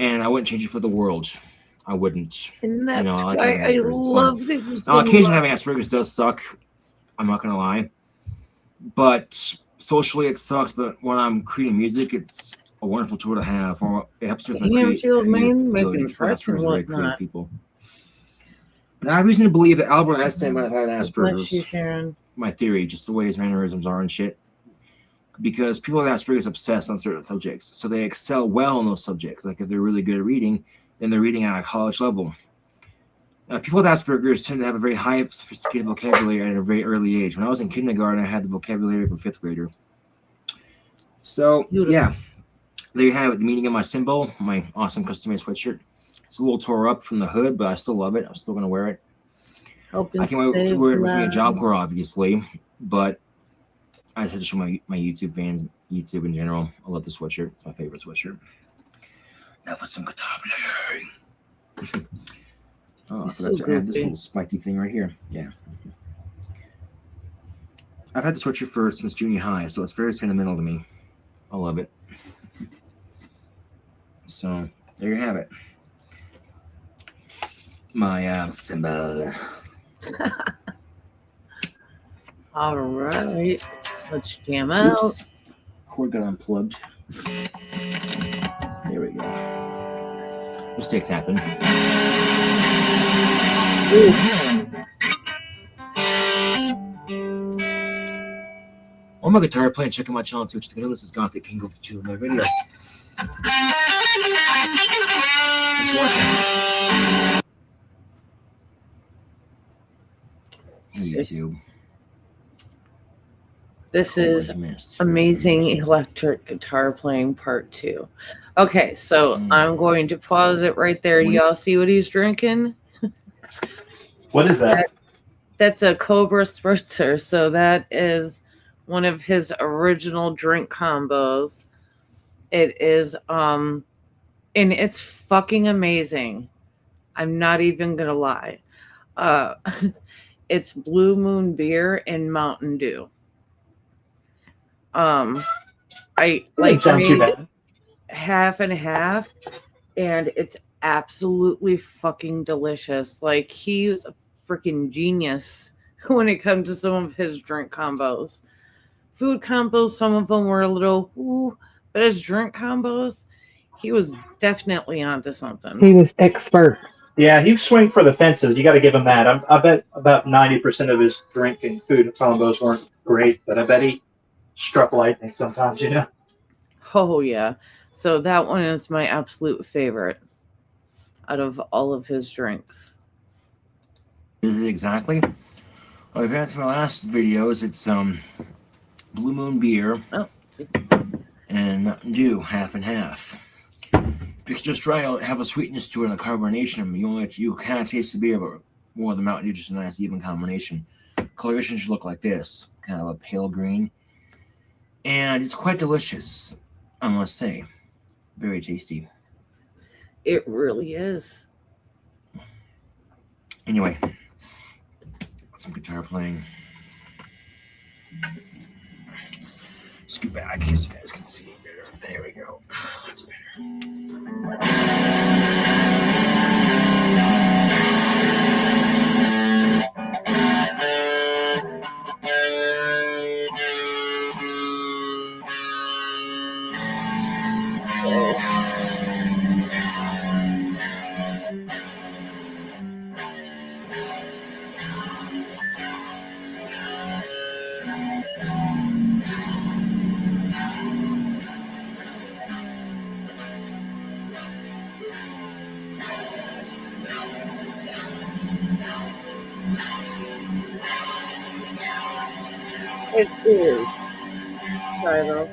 [SPEAKER 4] And I wouldn't change it for the world. I wouldn't.
[SPEAKER 1] And that's why I love it so
[SPEAKER 4] much. Occasionally having Asperger's does suck. I'm not going to lie. But socially it sucks. But when I'm creating music, it's a wonderful tool to have. Or it helps with my
[SPEAKER 1] making threats and whatnot.
[SPEAKER 4] People. And I have reason to believe that Albert Einstein might have had Asperger's. My theory, just the way his mannerisms are and shit. Because people with Asperger's obsess on certain subjects. So they excel well in those subjects. Like if they're really good at reading, then they're reading at a college level. People with Asperger's tend to have a very high, sophisticated vocabulary at a very early age. When I was in kindergarten, I had the vocabulary of a 5th grader. So, yeah. There you have it, the meaning of my symbol, my awesome custom-made sweatshirt. It's a little tore up from the hood, but I still love it. I'm still going to wear it. I can wear it with me at Job Corps, obviously, but I just had to show my YouTube fans, YouTube in general. I love the sweatshirt. It's my favorite sweatshirt. That was some guitar playing. Oh, I forgot to add this little spiky thing right here. Yeah. I've had the sweatshirt since junior high, so it's very sentimental to me. I love it. So, there you have it. My symbol.
[SPEAKER 1] All right. Let's jam out.
[SPEAKER 4] Oops. Cord got unplugged. There we go. Mistakes happen. On my guitar playing, check out my channel too. This is Gothic King Cobra to my video. YouTube.
[SPEAKER 1] This is amazing electric guitar playing part 2. Okay, so I'm going to pause it right there. Do y'all see what he's drinking?
[SPEAKER 6] What is that?
[SPEAKER 1] That's a Cobra Spritzer. So that is one of his original drink combos. It is, and it's fucking amazing. I'm not even gonna lie. It's Blue Moon beer and Mountain Dew. I like made half and half, and it's absolutely fucking delicious. Like, he's a freaking genius when it comes to some of his drink combos. Food combos, some of them were a little but his drink combos, he was definitely onto something.
[SPEAKER 3] He was expert.
[SPEAKER 6] Yeah, he swung for the fences. You got to give him that. I bet about 90% of his drink and food combos weren't great, but I bet he
[SPEAKER 2] struck lightning sometimes, you know.
[SPEAKER 1] Oh yeah. So that one is my absolute favorite out of all of his drinks.
[SPEAKER 4] Exactly. I've answered my last videos. It's Blue Moon beer and Mountain Dew, half and half. Because just dry, it'll have a sweetness to it and a carbonation. You kind of taste the beer, but more of the Mountain Dew, just a nice even combination. Coloration should look like this, kind of a pale green. And it's quite delicious, I must say. Very tasty.
[SPEAKER 1] It really is.
[SPEAKER 4] Anyway, some guitar playing. Scoot back so you guys can see better. There we go. That's better.
[SPEAKER 1] It is. Shiloh.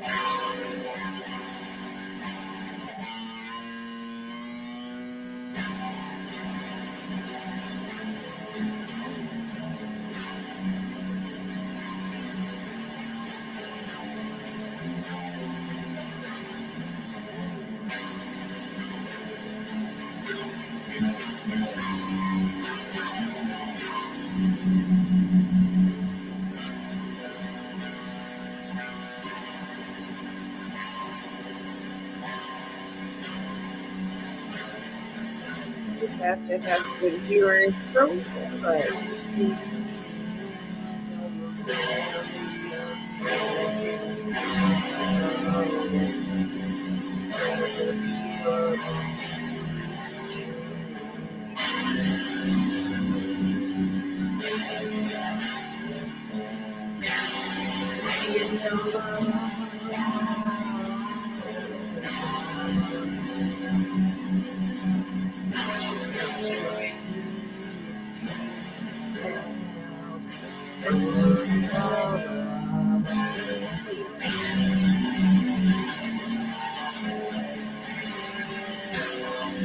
[SPEAKER 1] You have to have good hearing from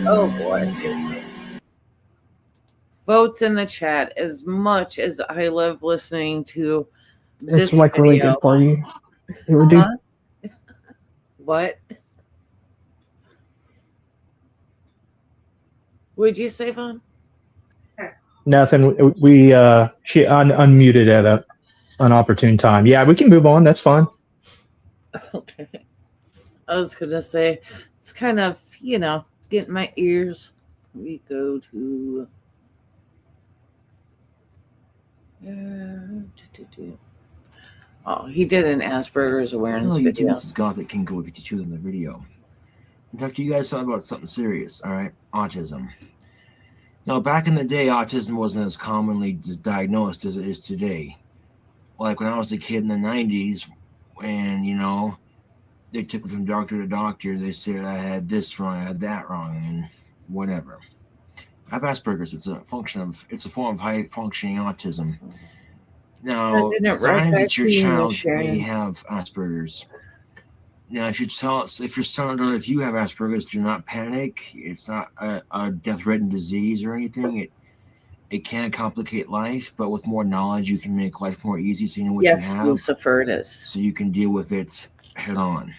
[SPEAKER 1] Oh boy. Votes in the chat. As much as I love listening to this
[SPEAKER 3] it's like
[SPEAKER 1] video,
[SPEAKER 3] really good for you. It reduces.
[SPEAKER 1] What? Would you say, Vaughn?
[SPEAKER 6] Nothing. She unmuted at an opportune time. Yeah, we can move on. That's fine.
[SPEAKER 1] Okay. I was gonna say it's kind of, getting my ears. We go to oh, he did an Asperger's awareness video.
[SPEAKER 4] This is Gothic King Cobra 52 in the video. I'm talking to you guys about something serious, all right? Autism. Now, back in the day, autism wasn't as commonly diagnosed as it is today. Like when I was a kid in the 90s, and, they took me from doctor to doctor, they said I had this wrong, I had that wrong, and whatever. I have Asperger's. It's a form of high-functioning autism. Now, signs that your child may have Asperger's. Now, if your son or if you have Asperger's, do not panic. It's not a death-threatening disease or anything. It can complicate life, but with more knowledge, you can make life more easy. So you know what you have.
[SPEAKER 1] Yes, Lucifer, it is.
[SPEAKER 4] So you can deal with it head on.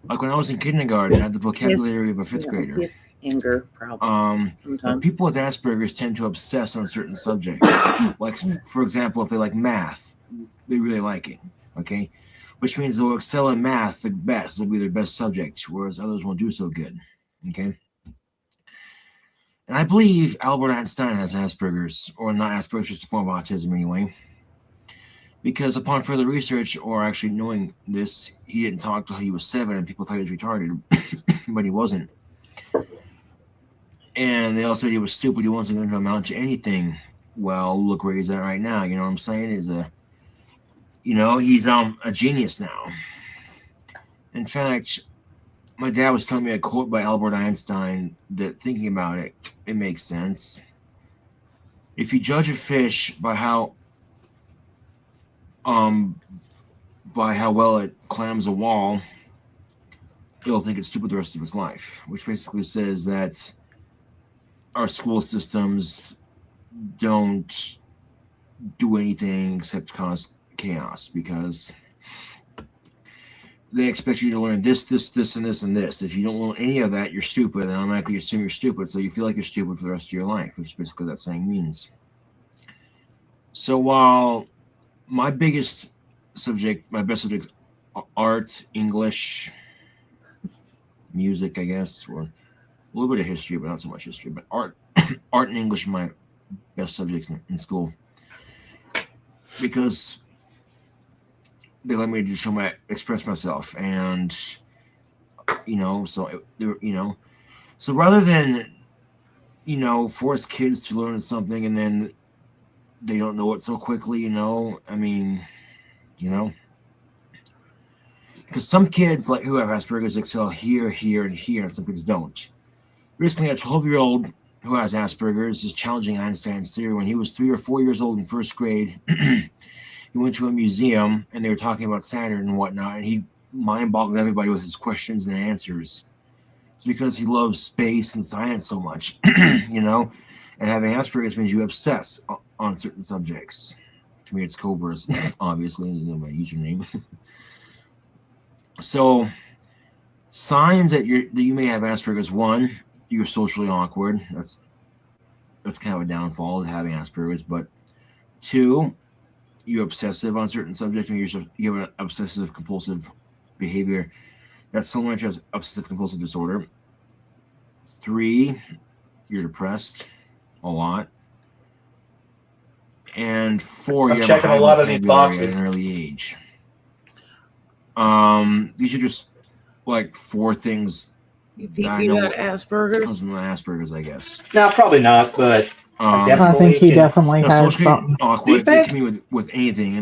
[SPEAKER 4] Like when I was in kindergarten, I had the vocabulary of a fifth grader.
[SPEAKER 1] Anger problem. Sometimes
[SPEAKER 4] people with Asperger's tend to obsess on certain subjects. Like, for example, if they like math, they really like it. Okay, which means they'll excel in math the best. They'll be their best subject, whereas others won't do so good. Okay. And I believe Albert Einstein has Asperger's, or not Asperger's, just a form of autism anyway. Because upon further research, or actually knowing this, he didn't talk till he was 7, and people thought he was retarded, but he wasn't. And they all said he was stupid. He wasn't going to amount to anything. Well, look where he's at right now. You know what I'm saying? You know, he's a genius now. In fact, my dad was telling me a quote by Albert Einstein that, thinking about it, it makes sense. If you judge a fish by how well it climbs a wall, it'll think it's stupid the rest of its life. Which basically says that our school systems don't do anything except cause chaos, because they expect you to learn this, and this. If you don't learn any of that, you're stupid, and automatically assume you're stupid, so you feel like you're stupid for the rest of your life, which is basically that saying means. So while my best subjects, art, English, music, I guess, or a little bit of history, but not so much history, but art and English are my best subjects in school, because they let me to express myself, and so rather than force kids to learn something and then they don't know it so quickly, because some kids who have Asperger's excel here, and here, and some kids don't. Recently, a 12-year-old who has Asperger's is challenging Einstein's theory. When he was 3 or 4 years old in first grade, he went to a museum and they were talking about Saturn and whatnot, and he mind-boggled everybody with his questions and answers. It's because he loves space and science so much, and having Asperger's means you obsess on certain subjects. To me, it's Cobra's, obviously, my username. So, signs that you may have Asperger's: 1, you're socially awkward. That's kind of a downfall of having Asperger's. But 2, you're obsessive on certain subjects. You have an obsessive compulsive behavior. That's someone who has obsessive compulsive disorder. 3, you're depressed a lot. And 4, you have a lot of these boxes at an early age. These are just 4 things.
[SPEAKER 1] You think you got Asperger's?
[SPEAKER 4] Asperger's, I guess.
[SPEAKER 6] No, probably not, but
[SPEAKER 3] I think he definitely has something.
[SPEAKER 4] Awkward. It can be with anything.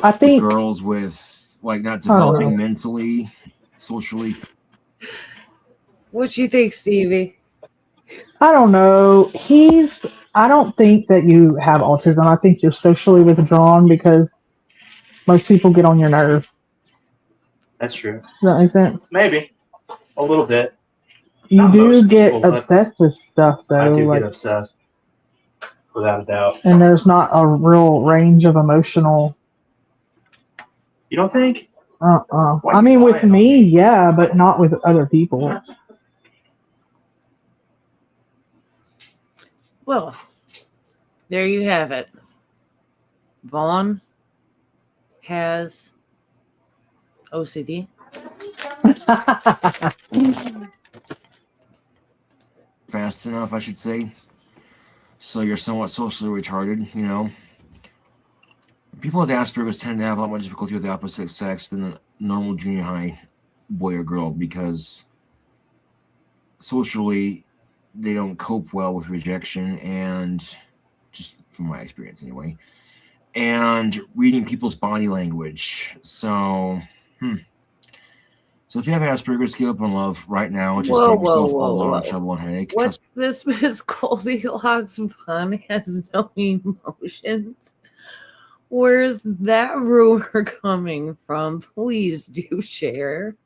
[SPEAKER 3] I think
[SPEAKER 4] girls with not developing mentally, socially.
[SPEAKER 1] What you think, Stevie?
[SPEAKER 3] I don't know. I don't think that you have autism. I think you're socially withdrawn because most people get on your nerves.
[SPEAKER 2] That's true.
[SPEAKER 3] Does that make sense?
[SPEAKER 2] Maybe. A little bit.
[SPEAKER 3] You
[SPEAKER 2] Not
[SPEAKER 3] do get
[SPEAKER 2] people,
[SPEAKER 3] obsessed with stuff, though.
[SPEAKER 2] I do get obsessed. Without a doubt.
[SPEAKER 3] And there's not a real range of emotional.
[SPEAKER 2] You don't think?
[SPEAKER 3] I mean, with me, yeah, but not with other people.
[SPEAKER 1] Well, there you have it. Vaughn has OCD.
[SPEAKER 4] Fast enough, I should say. So you're somewhat socially retarded, People with Asperger's tend to have a lot more difficulty with the opposite sex than a normal junior high boy or girl, because socially they don't cope well with rejection, and just from my experience anyway, and reading people's body language. So if you have Asperger's, give up on love right now. Just save yourself a lot of trouble and headache.
[SPEAKER 1] What's this, Miss Goldilocks? Vaughn has no emotions. Where's that rumor coming from? Please do share.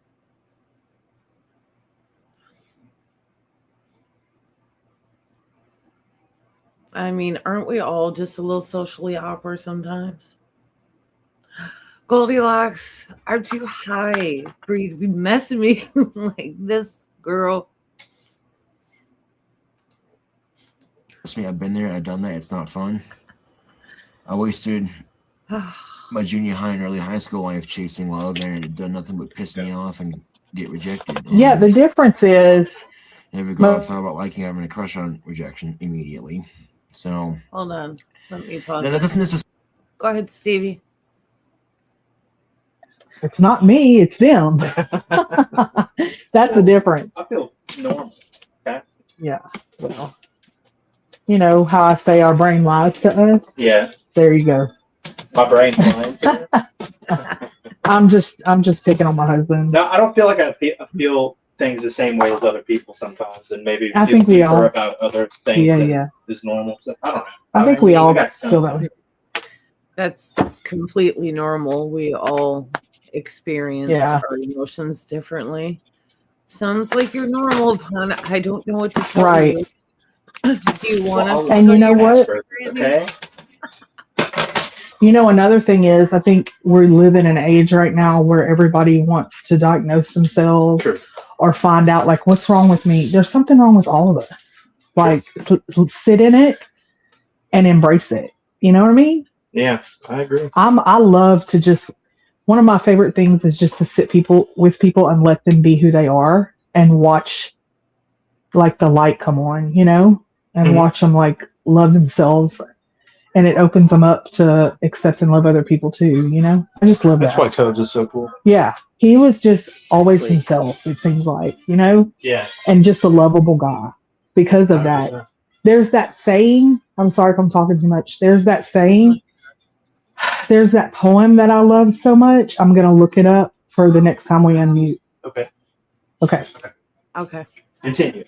[SPEAKER 1] Aren't we all just a little socially awkward sometimes? Goldilocks, I'm too high for you to be messing me like this, girl.
[SPEAKER 4] Trust me, I've been there. I've done that. It's not fun. I wasted my junior high and early high school life chasing love, and it done nothing but piss me off and get rejected.
[SPEAKER 3] Yeah, the difference is
[SPEAKER 4] every girl I thought about liking, having a crush on, rejection immediately. So
[SPEAKER 1] hold on, let me pause.
[SPEAKER 4] That doesn't necessarily.
[SPEAKER 1] Go ahead, Stevie.
[SPEAKER 3] It's not me, it's them. That's the difference.
[SPEAKER 2] I feel normal. Okay.
[SPEAKER 3] Yeah. Well, how I say our brain lies to us?
[SPEAKER 2] Yeah.
[SPEAKER 3] There you go.
[SPEAKER 2] My brain's blind.
[SPEAKER 3] I'm just picking on my husband.
[SPEAKER 2] No, I don't feel like I feel things the same way as other people sometimes, and maybe
[SPEAKER 3] I think we all
[SPEAKER 2] about other things that is normal. So, I don't know.
[SPEAKER 3] I think we all feel that way.
[SPEAKER 1] That's completely normal. We all experience our emotions differently. Sounds like you're normal, hon. I don't know what to tell you. Do you want us?
[SPEAKER 3] And you know what?
[SPEAKER 2] Okay.
[SPEAKER 3] You know, another thing is, I think we live in an age right now where everybody wants to diagnose themselves or find out, like, what's wrong with me. There's something wrong with all of us. Like, sit in it and embrace it. You know what I mean?
[SPEAKER 2] Yeah, I agree.
[SPEAKER 3] I love to just, one of my favorite things is just to sit with people and let them be who they are and watch, like, the light come on, you know, and watch them, like, love themselves. And it opens them up to accept and love other people too, you know? I just love that.
[SPEAKER 2] That's why Codes is so cool.
[SPEAKER 3] Yeah. He was just always himself, it seems like, you know?
[SPEAKER 2] Yeah.
[SPEAKER 3] And just a lovable guy because of 100%. That. There's that saying, I'm sorry if I'm talking too much. There's that saying, there's that poem that I love so much. I'm going to look it up for the next time we unmute.
[SPEAKER 2] Okay. Continue.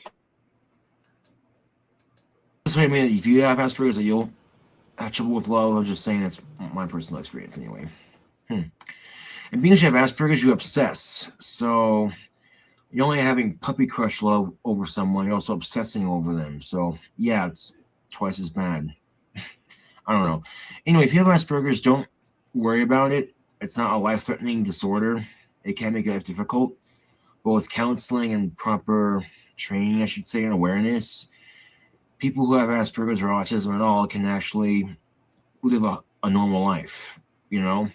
[SPEAKER 4] So, I mean, if you have Asperger's, you'll have trouble with love. I'm just saying that's my personal experience anyway. And because you have Asperger's, you obsess. So you're only having puppy crush love over someone, you're also obsessing over them. So yeah, it's twice as bad. I don't know. Anyway, if you have Asperger's, don't worry about it. It's not a life-threatening disorder. It can make life difficult. But with counseling and proper training, I should say, and awareness, people who have Asperger's or autism at all can actually live a normal life, you know?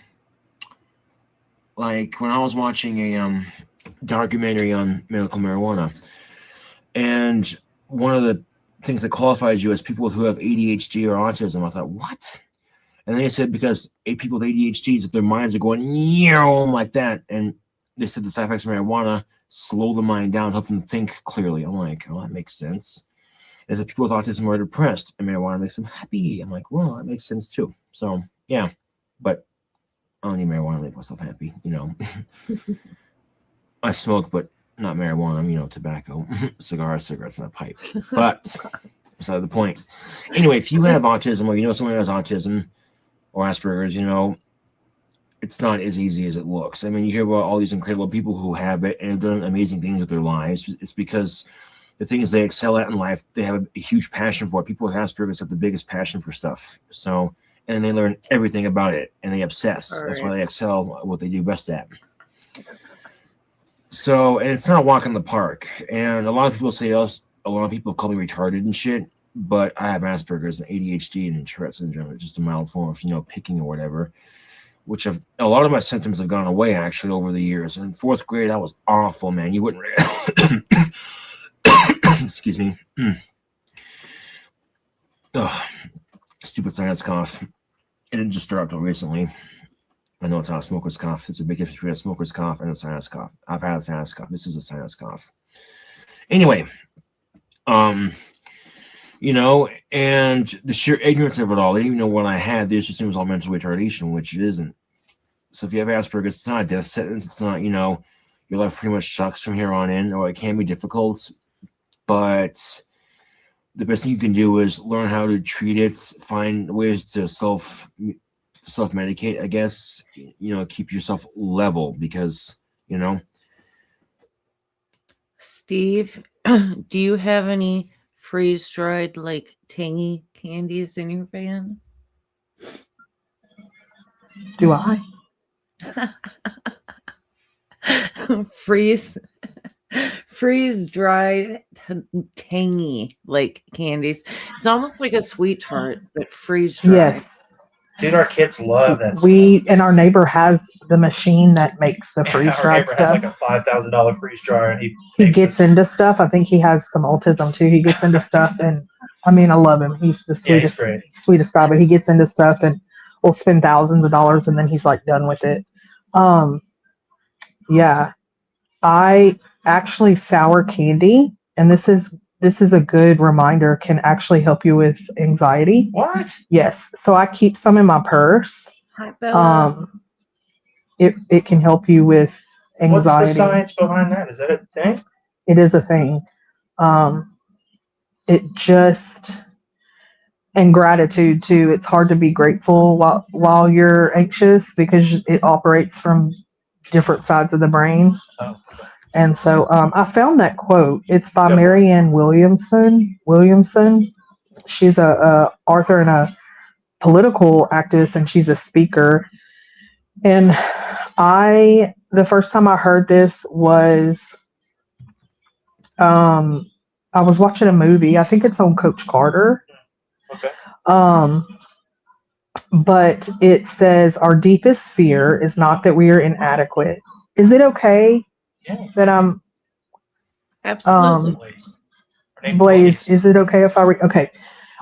[SPEAKER 4] Like when I was watching a documentary on medical marijuana, and one of the things that qualifies you as people who have ADHD or autism, I thought, what? And then they said because people with ADHD, their minds are going like that, and they said the side effects of marijuana slow the mind down, help them think clearly. I'm like, oh, that makes sense. As if people with autism are depressed and marijuana makes them happy. I'm like, well, that makes sense too. So yeah, but I don't need marijuana to make myself happy, you know. I smoke, but not marijuana, you know, tobacco, cigarettes, not pipe. But beside the point. Anyway, if you have autism or you know someone who has autism or Asperger's, you know, it's not as easy as it looks. I mean, you hear about all these incredible people who have it and have done amazing things with their lives. It's because the things they excel at in life, they have a huge passion for. People with Asperger's have the biggest passion for stuff. So, and they learn everything about it and they obsess. That's why they excel at what they do best at. So, and it's not a walk in the park. And a lot of people say, a lot of people call me retarded and shit, but I have Asperger's and ADHD and Tourette syndrome. It's just a mild form of, you know, picking or whatever, which a lot of my symptoms have gone away actually over the years. In fourth grade, that was awful, man. You wouldn't excuse me. Oh, stupid sinus cough. It didn't just start up until recently. I know it's not a smoker's cough. It's a big difference between a smoker's cough and a sinus cough. I've had a sinus cough. This is a sinus cough. Anyway, you know, and the sheer ignorance of it all. They didn't even know what I had. They just assumed it was all mental retardation, which it isn't. So if you have Asperger's, it's not a death sentence. It's not, you know, your life pretty much sucks from here on in, or it can be difficult. But the best thing you can do is learn how to treat it, find ways to self-medicate, I guess, you know, keep yourself level because, you know.
[SPEAKER 1] Steve, do you have any freeze-dried, like, tangy candies in your van?
[SPEAKER 3] Do I?
[SPEAKER 1] Freeze-dried tangy, like, candies. It's almost like a sweet tart, but freeze-dried.
[SPEAKER 3] Yes.
[SPEAKER 2] Dude, our kids love that
[SPEAKER 3] and our neighbor has the machine that makes the freeze-dried stuff.
[SPEAKER 2] Our neighbor has like a $5,000 freeze dryer, and
[SPEAKER 3] he gets into stuff. I think he has some autism too. He gets into stuff, and I mean, I love him. He's the sweetest guy, but he gets into stuff and will spend thousands of dollars, and then he's like done with it. Yeah, I actually sour candy, and this is a good reminder, can actually help you with anxiety.
[SPEAKER 2] What?
[SPEAKER 3] Yes. So I keep some in my purse.
[SPEAKER 1] Hi, Bella.
[SPEAKER 3] It can help you with anxiety.
[SPEAKER 2] What's the science behind that? Is that a thing?
[SPEAKER 3] It is a thing. It just, and gratitude too. It's hard to be grateful while you're anxious because it operates from different sides of the brain.
[SPEAKER 2] Oh.
[SPEAKER 3] And so I found that quote. It's by Marianne Williamson. She's a author and a political activist, and she's a speaker. And the first time I heard this was, I was watching a movie. I think it's on Coach Carter.
[SPEAKER 2] Okay.
[SPEAKER 3] But it says our deepest fear is not that we are inadequate. Is it okay that I'm
[SPEAKER 1] Absolutely.
[SPEAKER 3] Blaze, is it okay if I okay.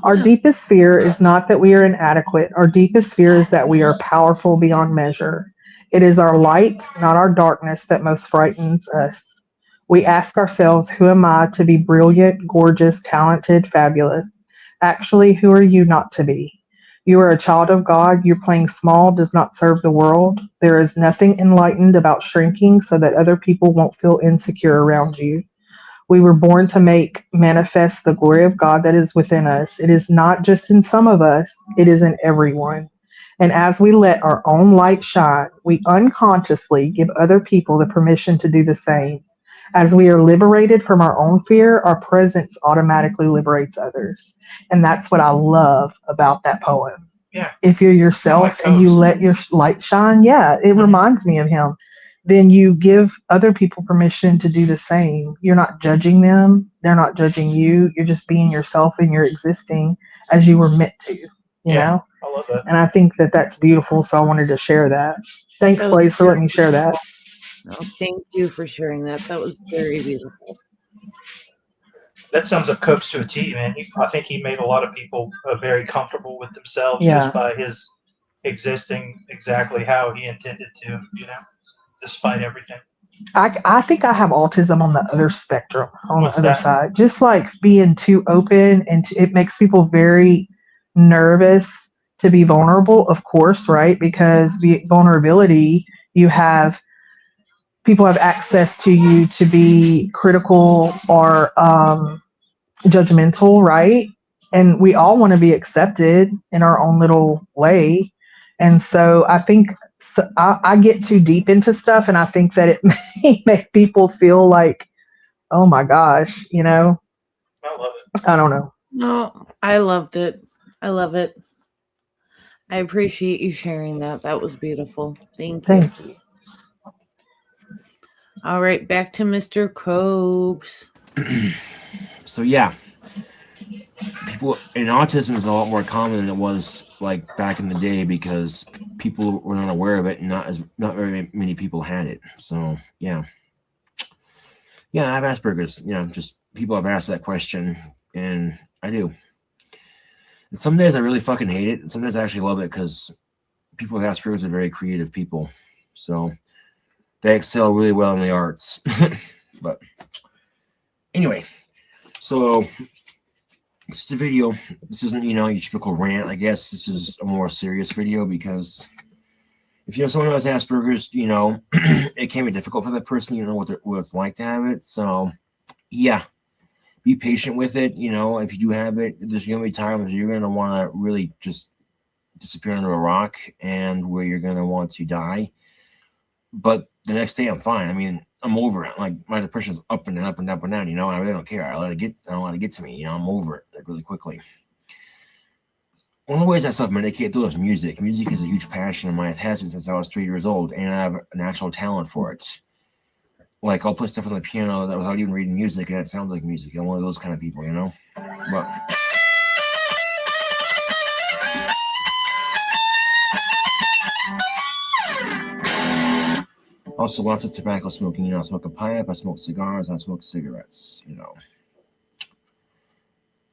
[SPEAKER 3] Our deepest fear is not that we are inadequate. Our deepest fear is that we are powerful beyond measure. It is our light, not our darkness, that most frightens us. We ask ourselves, who am I to be brilliant, gorgeous, talented, fabulous? Actually, who are you not to be? You are a child of God. Your playing small does not serve the world. There is nothing enlightened about shrinking so that other people won't feel insecure around you. We were born to make manifest the glory of God that is within us. It is not just in some of us, it is in everyone. And as we let our own light shine, we unconsciously give other people the permission to do the same. As we are liberated from our own fear, our presence automatically liberates others. And that's what I love about that poem.
[SPEAKER 2] Yeah.
[SPEAKER 3] If you're yourself and you let your light shine, it reminds me of him. Then you give other people permission to do the same. You're not judging them. They're not judging you. You're just being yourself and you're existing as you were meant to, you know?
[SPEAKER 2] I love that.
[SPEAKER 3] And I think that that's beautiful. So I wanted to share that. Thanks, Blaze, for letting me share that.
[SPEAKER 1] No, thank you for sharing that. That was very beautiful.
[SPEAKER 2] That sums up Copes to a T, man. I think he made a lot of people very comfortable with themselves just by his existing exactly how he intended to, despite everything.
[SPEAKER 3] I think I have autism on the other spectrum, on the other side. Just like being too open, and it makes people very nervous to be vulnerable, of course, right? Because vulnerability, people have access to you to be critical or judgmental, right? And we all want to be accepted in our own little way. And so I think I get too deep into stuff, and I think that it may make people feel like, oh my gosh,
[SPEAKER 2] I love it.
[SPEAKER 3] I don't know.
[SPEAKER 1] No, I loved it. I love it. I appreciate you sharing that. That was beautiful. Thank you.
[SPEAKER 3] Thank you.
[SPEAKER 1] All right, back to Mr. Cobes.
[SPEAKER 4] So yeah, people in autism is a lot more common than it was like back in the day because people were not aware of it, and not very many people had it. So yeah, I have Asperger's. Just people have asked that question, and I do. And some days I really fucking hate it, and some days I actually love it because people with Asperger's are very creative people, so they excel really well in the arts. But anyway, so this is the video. This isn't, your typical rant. I guess this is a more serious video because if you know someone who has Asperger's, it can be difficult for that person. You know what it's like to have it. So, yeah, be patient with it. If you do have it, there's going to be times you're going to want to really just disappear under a rock and where you're going to want to die. But the next day, I'm fine. I mean, I'm over it. Like, my depression's up and up and up and down, I really don't care. I don't let it get to me, I'm over it really quickly. One of the ways I self-medicate though is music. Music is a huge passion of mine. It has been since I was 3 years old, and I have a natural talent for it. Like, I'll play stuff on the piano that without even reading music, and it sounds like music. I'm one of those kind of people, But also, lots of tobacco smoking. I smoke a pipe, I smoke cigars, I smoke cigarettes,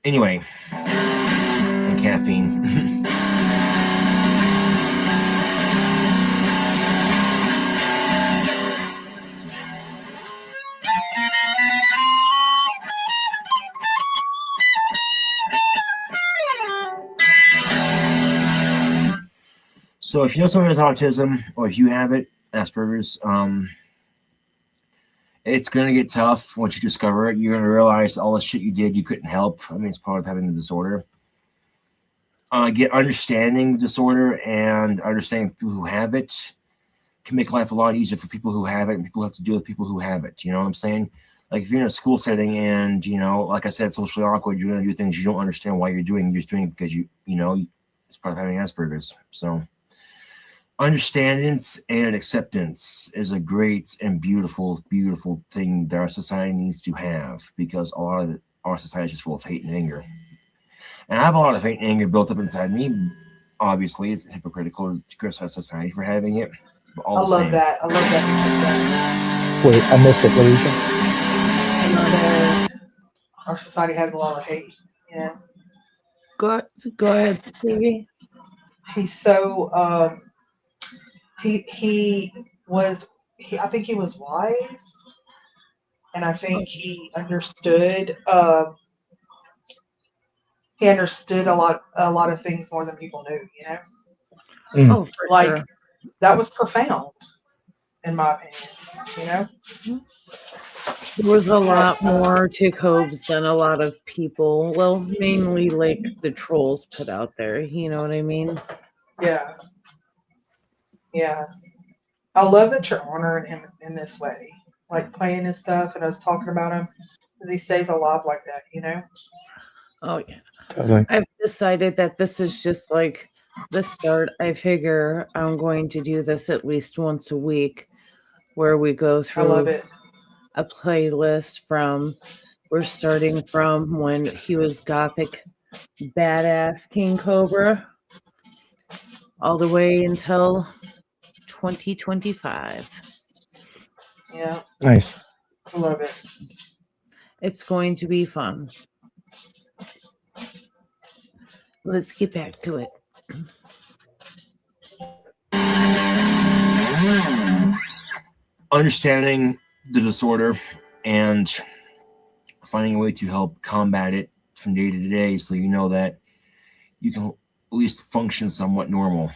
[SPEAKER 4] Anyway, and caffeine. So if you know someone with autism, or if you have it, Asperger's, it's going to get tough once you discover it. You're going to realize all the shit you did, you couldn't help. I mean, it's part of having the disorder. Get understanding the disorder and understanding people who have it can make life a lot easier for people who have it, and people who have to deal with people who have it. You know what I'm saying? Like if you're in a school setting and, you know, like I said, socially awkward, you're going to do things you don't understand why you're doing. You're just doing it because you know, it's part of having Asperger's. So understandings and acceptance is a great and beautiful, beautiful thing that our society needs to have, because a lot of our society is just full of hate and anger. And I have a lot of hate and anger built up inside me. Obviously, it's hypocritical to criticize society for having it. But all
[SPEAKER 3] I love that. I love that.
[SPEAKER 6] Wait, I missed it. What did you say?
[SPEAKER 3] Our society has a lot of hate. Yeah.
[SPEAKER 1] Go ahead, Stevie.
[SPEAKER 3] He's so he was I think he was wise, and I think he understood a lot of things more than people knew, you know.
[SPEAKER 1] Oh, for
[SPEAKER 3] like
[SPEAKER 1] sure.
[SPEAKER 3] That was profound, in my opinion, you know.
[SPEAKER 1] There was a lot more to Cobes than a lot of people, well, mainly like the trolls put out there, you know what I mean?
[SPEAKER 3] Yeah. I love that you're honoring him in this way, like playing his stuff and us talking about him, because he stays alive like that, you know.
[SPEAKER 1] Oh yeah.
[SPEAKER 6] Totally.
[SPEAKER 1] I've decided that this is just like the start. I figure I'm going to do this at least once a week, where we go through
[SPEAKER 3] I love it.
[SPEAKER 1] a playlist from, we're starting from when he was Gothic badass King Cobra all the way until 2025.
[SPEAKER 3] Yeah.
[SPEAKER 6] Nice.
[SPEAKER 3] I love it.
[SPEAKER 1] It's going to be fun. Let's get back to it.
[SPEAKER 4] Understanding the disorder and finding a way to help combat it from day to day, so you know that you can at least function somewhat normal.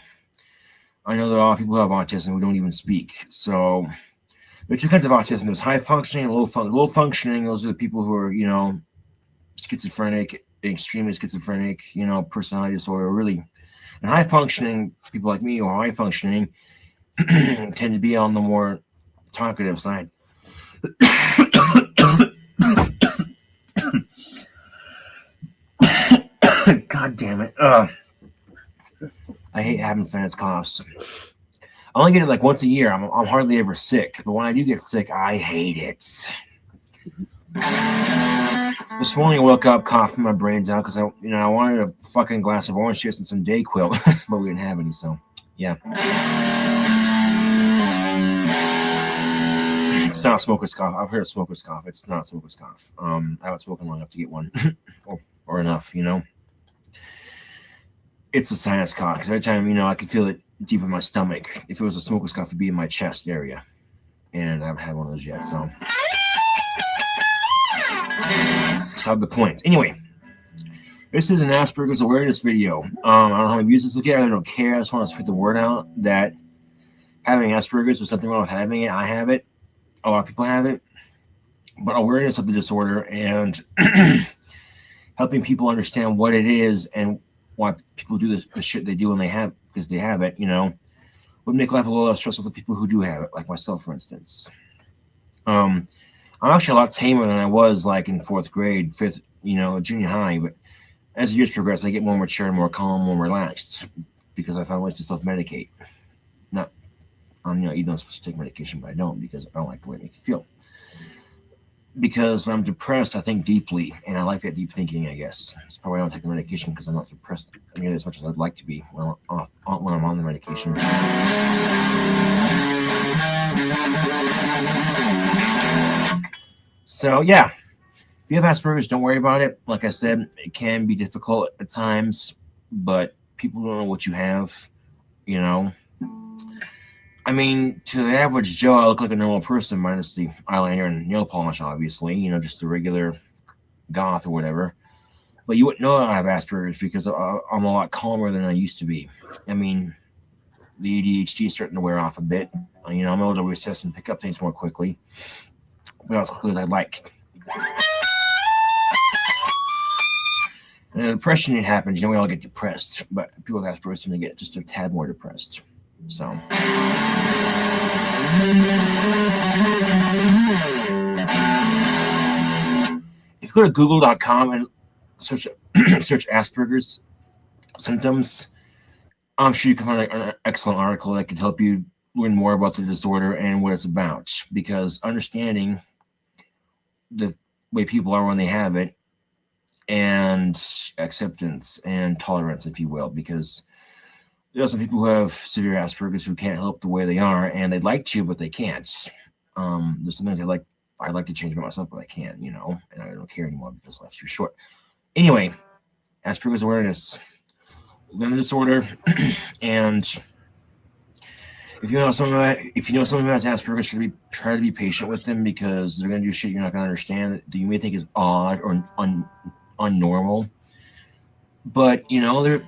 [SPEAKER 4] I know that a lot of people have autism who don't even speak. So there are two kinds of autism. There's high functioning and low functioning. Those are the people who are, you know, schizophrenic, extremely schizophrenic, you know, personality disorder, really. And high functioning people like me, or high functioning, tend to be on the more talkative side. God damn it. I hate having sinus coughs. I only get it like once a year. I'm hardly ever sick, but when I do get sick, I hate it. This morning I woke up coughing my brains out because I wanted a fucking glass of orange juice and some Dayquil, but we didn't have any, so yeah. It's not a smoker's cough. I've heard of smoker's cough. It's not a smoker's cough. I haven't spoken long enough to get one, or enough, you know. It's a sinus cough, because every time, you know, I can feel it deep in my stomach. If it was a smoker's cough, it'd be in my chest area, and I haven't had one of those yet, so. Beside the point. Anyway, this is an Asperger's awareness video. I don't know how many views this will get. I don't care. I just want to spread the word out that having Asperger's, there's nothing wrong with having it. I have it. A lot of people have it. But awareness of the disorder and helping people understand what it is and why people do the shit they do when they have, because they have it, you know, would make life a little less stressful for people who do have it, like myself, for instance. I'm actually a lot tamer than I was like in 4th grade, 5th, you know, junior high. But as the years progress, I get more mature, more calm, more relaxed, because I found ways to self-medicate. Not, you know, even though I'm supposed to take medication, but I don't, because I don't like the way it makes me feel. Because when I'm depressed, I think deeply, and I like that deep thinking, I guess. It's probably why I don't take the medication, because I'm not depressed nearly as much as I'd like to be when I'm on the medication. So, yeah, if you have Asperger's, don't worry about it. Like I said, it can be difficult at times, but people don't know what you have, you know. I mean, to the average Joe, I look like a normal person, minus the eyeliner and nail polish, obviously, you know, just a regular goth or whatever. But you wouldn't know I have Asperger's because I'm a lot calmer than I used to be. I mean, the ADHD is starting to wear off a bit. You know, I'm able to recess and pick up things more quickly, but not as quickly as I'd like. And depression, it happens. You know, we all get depressed, but people with Asperger's tend to get just a tad more depressed. So. If you go to google.com and search Asperger's symptoms, I'm sure you can find an excellent article that can help you learn more about the disorder and what it's about, because understanding the way people are when they have it, and acceptance and tolerance, if you will, because there are some people who have severe Asperger's who can't help the way they are, and they'd like to, but they can't. There's some things I'd like to change about myself, but I can't, you know, and I don't care anymore because life's too short. Anyway, Asperger's awareness, learn the disorder, and if you know someone who has Asperger's, try to be patient with them, because they're gonna do shit you're not gonna understand that you may think is odd or unnormal, but you know they're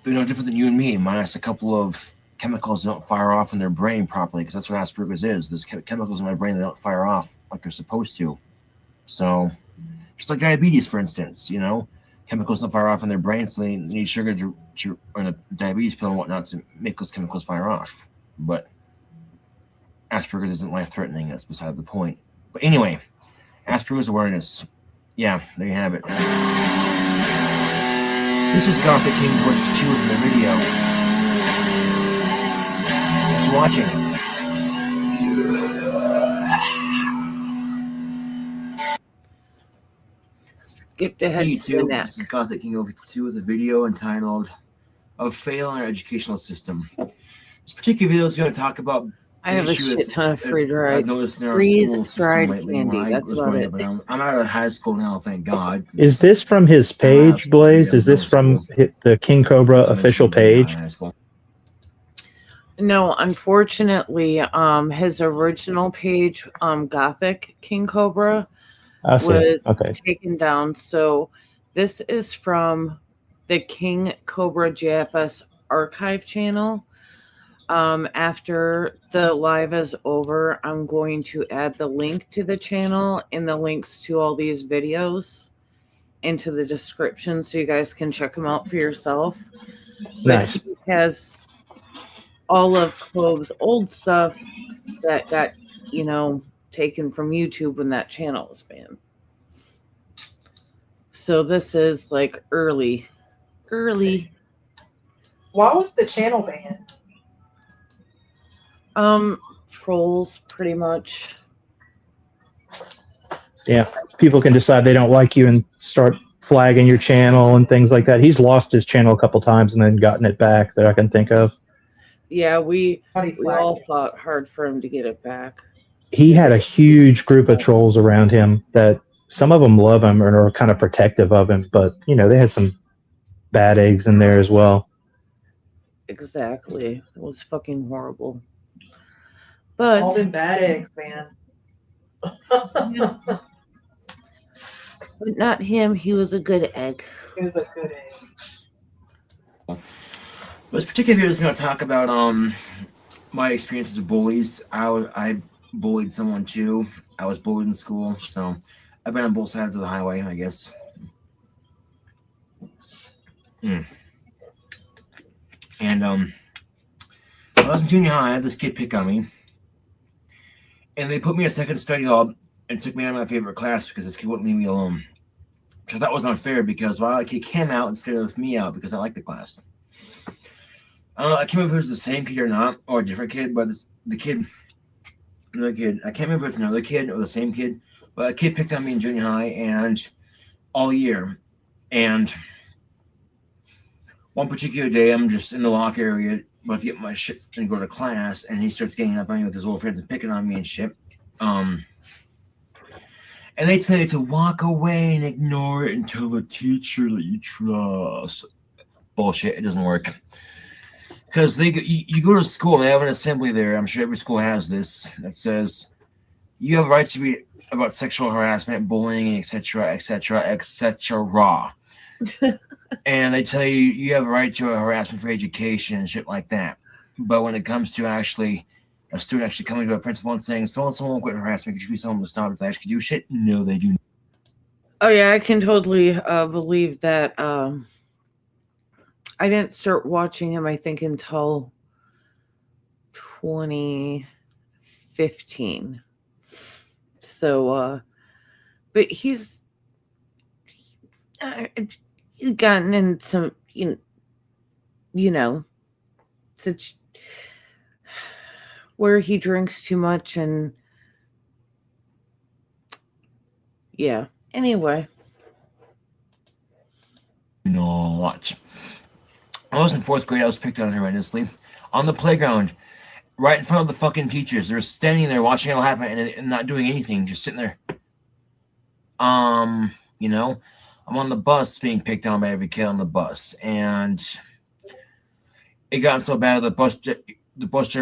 [SPEAKER 4] no different than you and me, minus a couple of chemicals that don't fire off in their brain properly, because that's what Asperger's is. There's chemicals in my brain that don't fire off like they're supposed to. So just like diabetes, for instance, you know, chemicals don't fire off in their brain, so they need sugar to and a diabetes pill and whatnot to make those chemicals fire off. But Asperger's isn't life-threatening. That's beside the point. But anyway, Asperger's awareness. Yeah, there you have it. This is Gothic King Cobra in the video. Thanks for watching.
[SPEAKER 1] Skipped ahead
[SPEAKER 4] Hey,
[SPEAKER 1] to the next.
[SPEAKER 4] This is Gothic King Cobra with a video entitled "A Fail in Our Educational System." This particular video is going to talk about.
[SPEAKER 1] I have a shit ton of freeze-dried candy. That's about it.
[SPEAKER 4] I'm out of high school now, thank God.
[SPEAKER 6] Is this from his page, Blaze? Is this from the King Cobra official page?
[SPEAKER 1] No, unfortunately, his original page, Gothic King Cobra, was taken down. So this is from the KingCobraJfsArchive channel. After the live is over, I'm going to add the link to the channel and the links to all these videos into the description so you guys can check them out for yourself.
[SPEAKER 6] Nice.
[SPEAKER 1] But he has all of Cove's old stuff that got, you know, taken from YouTube when that channel was banned. So this is like early.
[SPEAKER 3] Why was the channel banned?
[SPEAKER 1] Trolls, pretty much.
[SPEAKER 6] Yeah, people can decide they don't like you and start flagging your channel and things like that. He's lost his channel a couple times and then gotten it back that I can think of.
[SPEAKER 1] Yeah, we all fought hard for him to get it back.
[SPEAKER 6] He had a huge group of trolls around him that some of them love him and are kind of protective of him, but, you know, they had some bad eggs in there as well.
[SPEAKER 1] Exactly. It was fucking horrible. But
[SPEAKER 3] all them bad eggs, man.
[SPEAKER 1] Yeah. But not him. He was a good egg.
[SPEAKER 3] He was a good egg.
[SPEAKER 4] This particular video is going to talk about my experiences with bullies. I bullied someone too. I was bullied in school, so I've been on both sides of the highway, I guess. And when I was in junior high, I had this kid pick on me. And they put me in a second study hall and took me out of my favorite class because this kid wouldn't leave me alone. Which I thought was unfair because why would I kick him out instead of me out because I like the class. I can't remember if it was the same kid or not, or a different kid, but it's another kid. I can't remember if it's another kid or the same kid, but a kid picked on me in junior high and all year. And one particular day, I'm just in the locker area about to get my shit and go to class, and he starts getting up on me with his old friends and picking on me and shit. And they tell you to walk away and ignore it and tell the teacher that you trust. Bullshit, it doesn't work. Because you go to school and they have an assembly there. I'm sure every school has this that says you have a right to be about sexual harassment, bullying, etc., etc., etc. And they tell you you have a right to a harassment for education and shit like that. But when it comes to actually a student actually coming to a principal and saying, so and so won't quit harassment, you should be someone to stop if they actually do shit, no, they do not.
[SPEAKER 1] Oh yeah, I can totally believe that. I didn't start watching him, I think, until 2015. So, but he's gotten in some, you know, such where he drinks too much and yeah. Anyway.
[SPEAKER 4] Not. I was in 4th grade. I was picked on horrendously on the playground, right in front of the fucking teachers. They're standing there watching it all happen and not doing anything, just sitting there. You know, I'm on the bus being picked on by every kid on the bus, and it got so bad the bus driver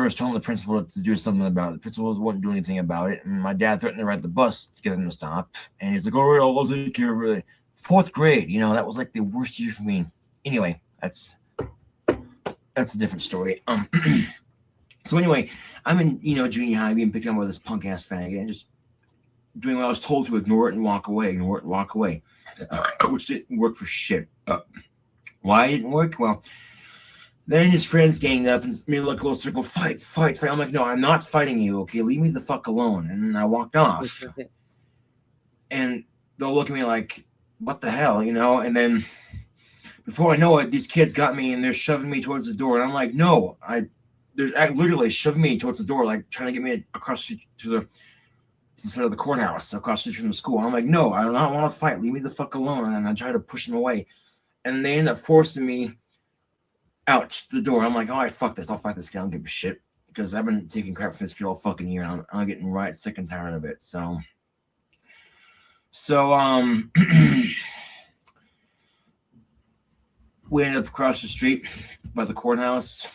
[SPEAKER 4] was telling the principal to do something about it. The principal wouldn't do anything about it, and my dad threatened to ride the bus to get him to stop. And he's like, "All right, I'll take care of it." 4th grade, you know, that was like the worst year for me. Anyway, that's a different story. So anyway, I'm in, junior high, being picked on by this punk ass faggot, and just doing what I was told to, ignore it and walk away, which didn't work for shit. Why it didn't work? Well, then his friends ganged up and made like a little circle, fight. I'm like, no, I'm not fighting you, okay? Leave me the fuck alone. And I walked off. And they'll look at me like, what the hell, And then before I know it, these kids got me and they're shoving me towards the door. And I'm like, no, they're literally shoving me towards the door, like trying to get me across to the side of the courthouse, across the street from the school. And I'm like, no, I don't want to fight. Leave me the fuck alone. And I try to push them away. And they end up forcing me out the door. I'm like, all right, fuck this. I'll fight this guy. I don't give a shit. Because I've been taking crap from this kid all fucking year. And I'm getting right sick and tired of it. So we ended up across the street by the courthouse,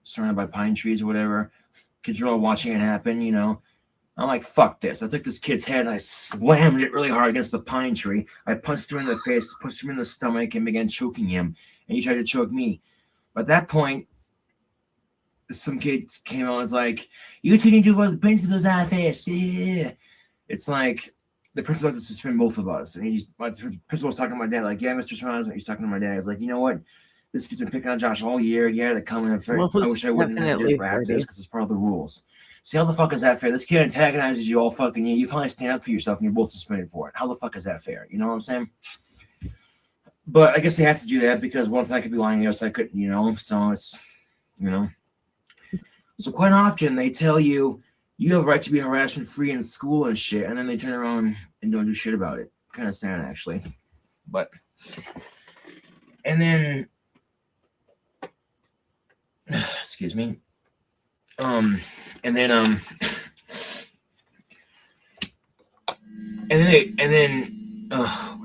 [SPEAKER 4] surrounded by pine trees or whatever. Kids are all watching it happen, I'm like, fuck this. I took this kid's head and I slammed it really hard against the pine tree. I punched him in the face, punched him in the stomach, and began choking him. And he tried to choke me. But at that point, some kid came out and was like, you two need to go to the principal's office. Yeah. It's like, the principal had to suspend both of us. And my principal was talking to my dad, like, yeah, Mr. Swan, he's talking to my dad. He's like, you know what? This kid's been picking on Josh all year. He had to come in and I wish I wouldn't have to just rap this because it's part of the rules. See, how the fuck is that fair? This kid antagonizes you all fucking year. You finally stand up for yourself and you're both suspended for it. How the fuck is that fair? You know what I'm saying? But I guess they have to do that because once I could be lying, the other side couldn't, so it's, So quite often they tell you, you have a right to be harassment free in school and shit, and then they turn around and don't do shit about it. Kind of sad, actually. But, and then, excuse me. What was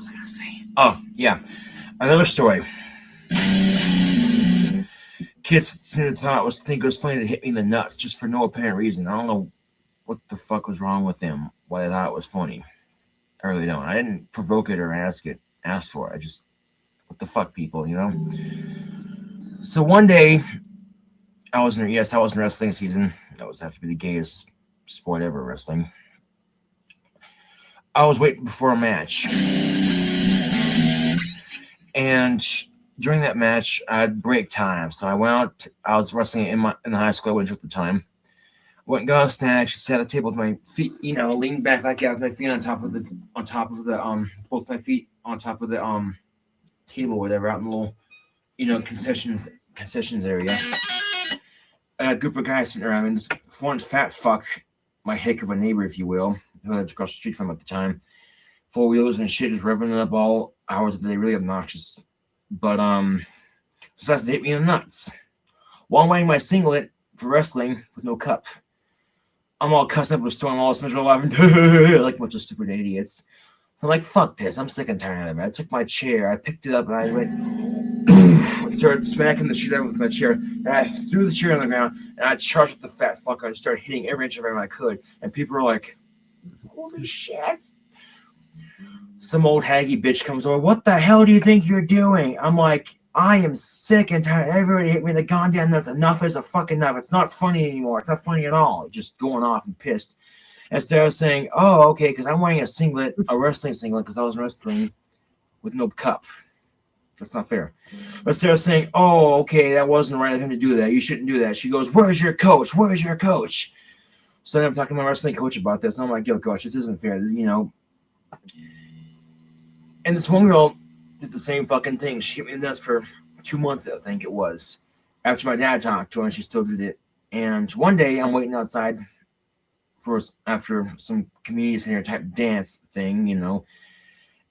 [SPEAKER 4] I gonna say? Oh, yeah. Another story. Kids think it was funny to hit me in the nuts just for no apparent reason. I don't know what the fuck was wrong with them, why they thought it was funny. I really don't. I didn't provoke it or ask for it. I just, what the fuck, people, So one day, I was in wrestling season. That was have to be the gayest sport ever, wrestling. I was waiting before a match. And during that match, I had break time. So I went out, I was wrestling in the high school I went to at the time. Went and got a snack, sat at the table with my feet, leaned back like that with my feet on top of the both my feet on top of the table, whatever, out in the little, concessions area. A group of guys sitting around, and this one fat fuck, my heck of a neighbor, if you will, who I lived across the street from at the time, 4-wheelers and shit, just revving up all hours of the day, really obnoxious. But decides to hit me in the nuts while I'm wearing my singlet for wrestling with no cup. I'm all cussed up with storm, all this miserable laughing, like a bunch of stupid idiots. So I'm like, fuck this. I'm sick and tired of it. I took my chair, I picked it up, and I went, started smacking the shit out with my chair. And I threw the chair on the ground, and I charged at the fat fucker and started hitting every inch of him I could. And people were like, holy shit. Some old haggy bitch comes over. What the hell do you think you're doing? I'm like, I am sick and tired. Everybody hit me in the goddamn nuts. Enough is a fucking enough. It's not funny anymore. It's not funny at all. Just going off and pissed. Instead of saying, oh, okay, because I'm wearing a singlet, a wrestling singlet, because I was wrestling with no cup. That's not fair. But instead of saying, oh, okay, that wasn't right of him to do that. You shouldn't do that. She goes, where's your coach? Where's your coach? So then I'm talking to my wrestling coach about this. And I'm like, yo, coach, this isn't fair, you know. And this one girl did the same fucking thing. She hit me in the nuts for 2 months, I think it was. After my dad talked to her, and she still did it. And one day, I'm waiting outside after some community center type dance thing, you know.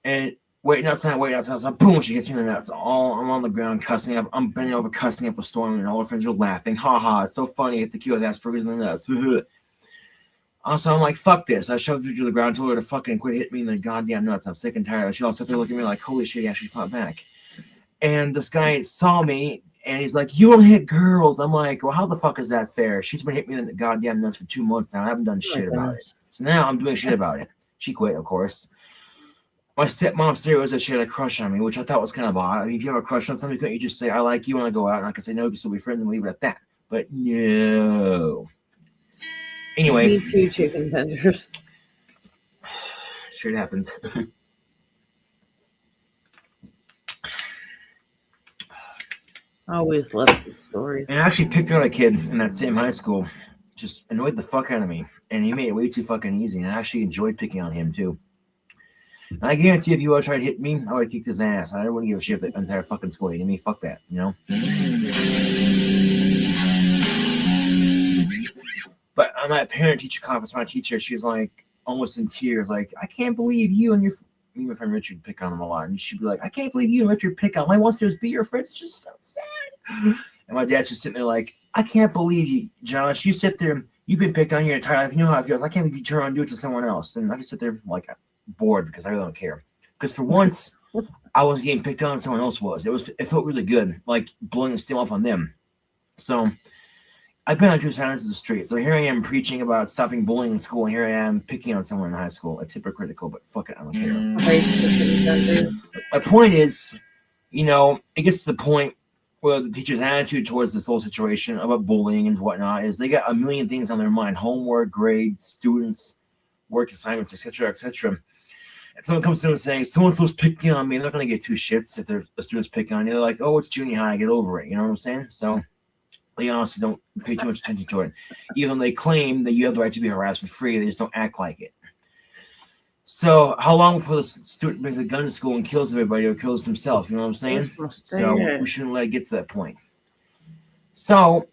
[SPEAKER 4] And waiting outside. So boom, she gets me in the nuts. I'm on the ground cussing up. I'm bending over cussing up a storm, and all her friends are laughing. Ha ha, it's so funny. Hit the cue with Asperger's in the nuts. Also, I'm like, fuck this. I shoved her to the ground, told her to fucking quit hitting me in the goddamn nuts. I'm sick and tired. She all sat there looking at me like, holy shit, he actually fought back. And this guy saw me, and he's like, you don't hit girls. I'm like, well, how the fuck is that fair? She's been hitting me in the goddamn nuts for 2 months now. I haven't done shit about it. So now I'm doing shit about it. She quit, of course. My stepmom stereos that she had a crush on me, which I thought was kind of odd. I mean, if you have a crush on somebody, couldn't you just say, I like you, and I go out, and I can say no, you can still be friends and leave it at that. But no. Anyway.
[SPEAKER 1] Me too, chicken tenders.
[SPEAKER 4] Shit happens.
[SPEAKER 1] I always love these stories.
[SPEAKER 4] And I actually picked out a kid in that same high school. Just annoyed the fuck out of me. And he made it way too fucking easy. And I actually enjoyed picking on him too. And I guarantee if you would try to hit me, I would have kicked his ass. I wouldn't give a shit if the entire fucking school hated me. Fuck that, you know? But on that parent-teacher conference, my teacher, she was like, almost in tears, like, I can't believe you and your... Me and my friend Richard pick on him a lot. And she'd be like, I can't believe you and Richard pick on him. All he wants to do is be your friend. It's just so sad. And my dad's just sitting there like, I can't believe you, Josh. You sit there, you've been picked on your entire life. You know how it feels. I can't believe you turn around and do it to someone else. And I just sit there like bored because I really don't care. Because for once, I was getting picked on and someone else was. It felt really good, like blowing the steam off on them. So I've been on two sides of the street. So here I am preaching about stopping bullying in school, and here I am picking on someone in high school. It's hypocritical, but fuck it, I don't care. My point is, you know, it gets to the point where the teacher's attitude towards this whole situation about bullying and whatnot is they got a million things on their mind: homework, grades, students, work assignments, etc., etc. And someone comes to them saying, "So-and-so's picking on me," they're not going to get two shits if the students pick on you. They're like, "Oh, it's junior high, get over it." You know what I'm saying? So they honestly don't pay too much attention to it. Even though they claim that you have the right to be harassment free, they just don't act like it. So how long before the student brings a gun to school and kills everybody or kills himself? You know what I'm saying? So we shouldn't let it get to that point. So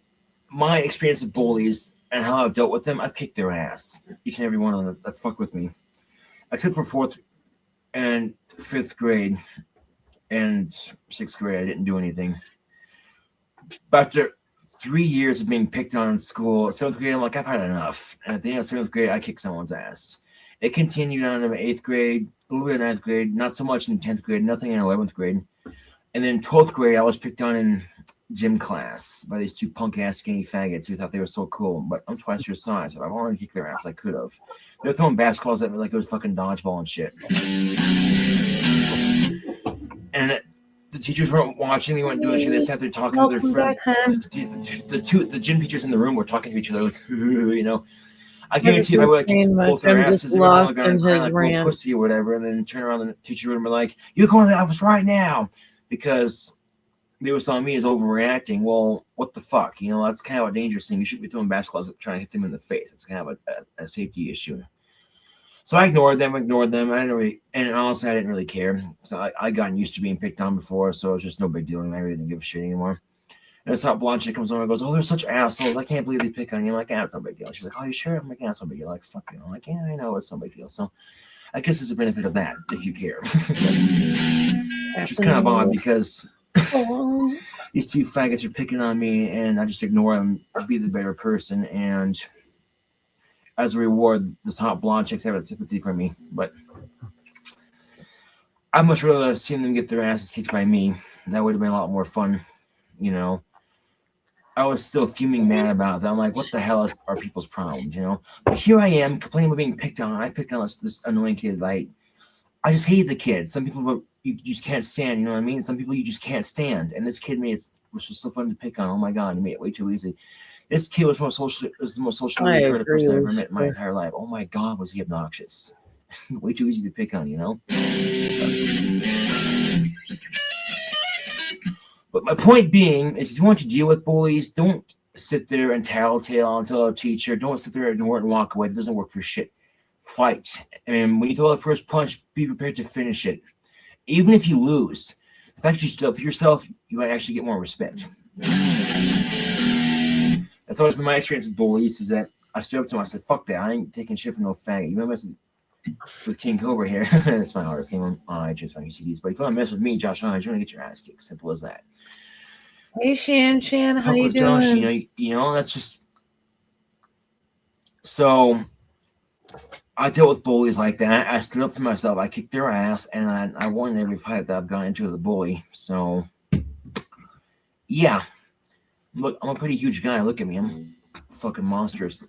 [SPEAKER 4] my experience with bullies and how I've dealt with them, I've kicked their ass. Each and every one of them that's fucked with me. Except for 4th and 5th grade and 6th grade, I didn't do anything. But after 3 years of being picked on in school, 7th grade, I'm like, I've had enough. And at the end of 7th grade, I kicked someone's ass. It continued on in 8th grade, a little bit in 9th grade, not so much in 10th grade, nothing in 11th grade. And then 12th grade, I was picked on in gym class by these two punk-ass skinny faggots who thought they were so cool. But I'm twice your size. I've already kicked their ass. I could have. They're throwing basketballs at me like it was fucking dodgeball and shit. And the teachers weren't watching. They weren't doing shit. They sat there talking to their friends. The gym teachers in the room were talking to each other like, you know. I guarantee if I would have kicked both their asses, they would have gone and cried like a little pussy or whatever, and then turn around and the teacher would have been like, "You go to the office right now," because they were telling me is overreacting. Well, what the fuck? You know, that's kind of a dangerous thing. You shouldn't be throwing basketballs trying to hit them in the face. It's kind of a safety issue. So I ignored them. I didn't really, and honestly, I didn't really care. So I gotten used to being picked on before, so it's just no big deal. And I really didn't give a shit anymore. And this hot blonde chick comes over and goes, "Oh, they're such assholes. I can't believe they pick on you." I'm like, "Yeah, it's no big deal." She's like, "Oh, you sure?" I'm like, "Yeah, it's no big deal." Like, fuck you. I'm like, "Yeah, I know, it's no big deal." So I guess there's a benefit of that if you care. Which is kind of odd because these two faggots are picking on me and I just ignore them, be the better person. And as a reward, this hot blonde chick's having sympathy for me. But I'd much rather have seen them get their asses kicked by me. That would have been a lot more fun, you know. I was still fuming mad about that. I'm like, what the hell are people's problems, you know? But here I am complaining about being picked on. I picked on this annoying kid. Like, I just hated the kid. Some people you just can't stand. You know what I mean? Some people you just can't stand. And this kid was just so fun to pick on. Oh my god, he made it way too easy. This kid was the most socially retarded person I've ever met in my entire life. Oh my god, was he obnoxious? Way too easy to pick on, you know. But my point being is, if you want to deal with bullies, don't sit there and tattletale and tell a teacher. Don't sit there and ignore it and walk away. It doesn't work for shit. Fight. And when you throw the first punch, be prepared to finish it. Even if you lose, the fact that you stood up for yourself, you might actually get more respect. That's always been my experience with bullies, is that I stood up to him. I said, fuck that. I ain't taking shit from no faggot. You want to mess with King Cobra here? That's my artist name on iTunes, funny CDs. But if you want to mess with me, Josh Hines, you're going to get your ass kicked. Simple as that.
[SPEAKER 1] Hey, Shan, how you doing?
[SPEAKER 4] Josh, you know, that's just... So, I dealt with bullies like that. I stood up for myself. I kicked their ass, and I won every fight that I've gone into with a bully. So, yeah. Look, I'm a pretty huge guy. Look at me. I'm fucking monstrous.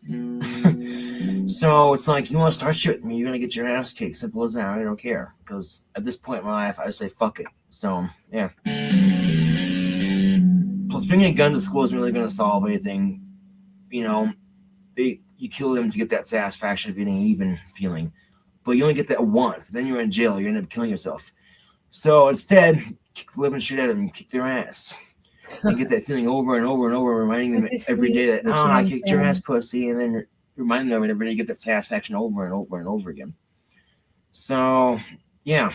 [SPEAKER 4] So it's like, you want to start shit with me, you're going to get your ass kicked. Simple as that. I don't care. Because at this point in my life, I just say, fuck it. So, yeah. Plus, bringing a gun to school isn't really going to solve anything. You know, you kill them to get that satisfaction of getting even feeling. But you only get that once. Then you're in jail. You end up killing yourself. So instead, kick the living shit out of them. Kick their ass. And get that feeling over and over and over, reminding them every day that, I kicked your ass, pussy, and then remind them every day, get that satisfaction over and over and over again. So, yeah.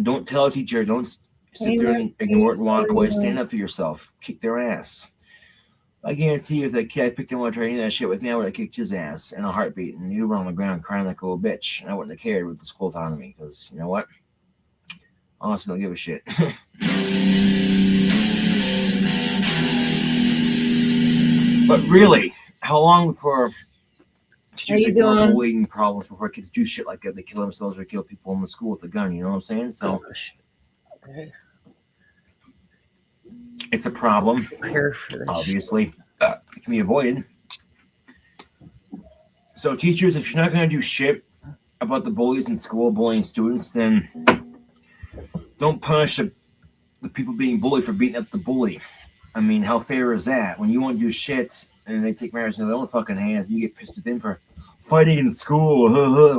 [SPEAKER 4] Don't tell a teacher. Don't sit there and ignore it and walk away. Stand up for yourself. Kick their ass. I guarantee you, if that kid picked him up trying that shit with me, I would have kicked his ass in a heartbeat, and he'd run on the ground crying like a little bitch. And I wouldn't have cared what the school thought of me, because, you know what? I honestly don't give a shit. But really, how long before teachers ignore bullying problems before kids do shit like that? They kill themselves or kill people in the school with a gun, you know what I'm saying? So it's a problem, obviously. It can be avoided. So teachers, if you're not going to do shit about the bullies in school, bullying students, then don't punish the people being bullied for beating up the bully. I mean, how fair is that? When you won't do shit and they take matters into their own fucking hands, you get pissed at them for fighting in school,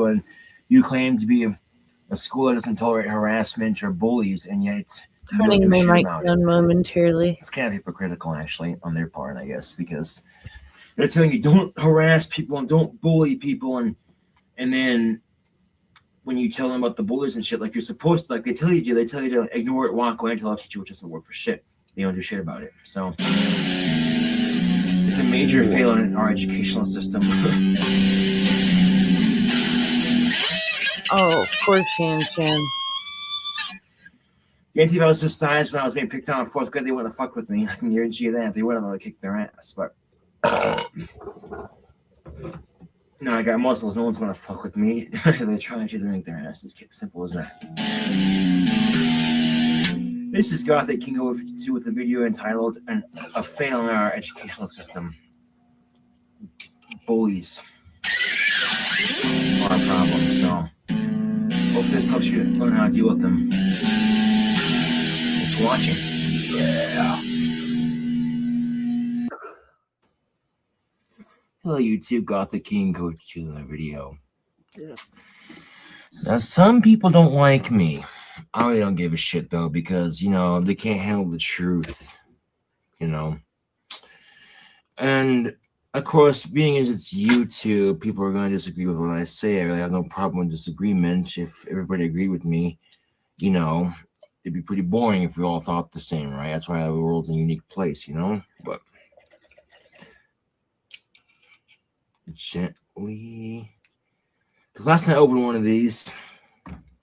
[SPEAKER 4] when you claim to be a school that doesn't tolerate harassment or bullies, and yet you don't do shit about it.
[SPEAKER 1] Momentarily.
[SPEAKER 4] It's kind of hypocritical, actually, on their part, I guess, because they're telling you don't harass people and don't bully people, and then when you tell them about the bullies and shit, like you're supposed to, like they tell you to ignore it, walk away, and tell a teacher, which doesn't work for shit. They don't do shit about it. So it's a major fail in our educational system.
[SPEAKER 1] Oh, of course, Shan.
[SPEAKER 4] Guarantee if I was this size when I was being picked on in fourth grade, they wouldn't have fucked with me. I can guarantee you that. They would have kicked their ass. But no, I got muscles. No one's gonna fuck with me. They're trying to make their asses kick. Simple as that. This is Gothic King Cobra 52 with a video entitled "A Fail in Our Educational System." Bullies are a problem. So hopefully this helps you learn how to deal with them. Thanks for watching. Yeah. Hello, YouTube. Gothic King Cobra 52 in the video. Yes. Now, some people don't like me. I really don't give a shit, though, because, you know, they can't handle the truth, you know. And, of course, being as it's YouTube, people are going to disagree with what I say. I really have no problem with disagreement. If everybody agreed with me, you know, it'd be pretty boring if we all thought the same, right? That's why the world's a unique place, you know. But gently. Because last night I opened one of these.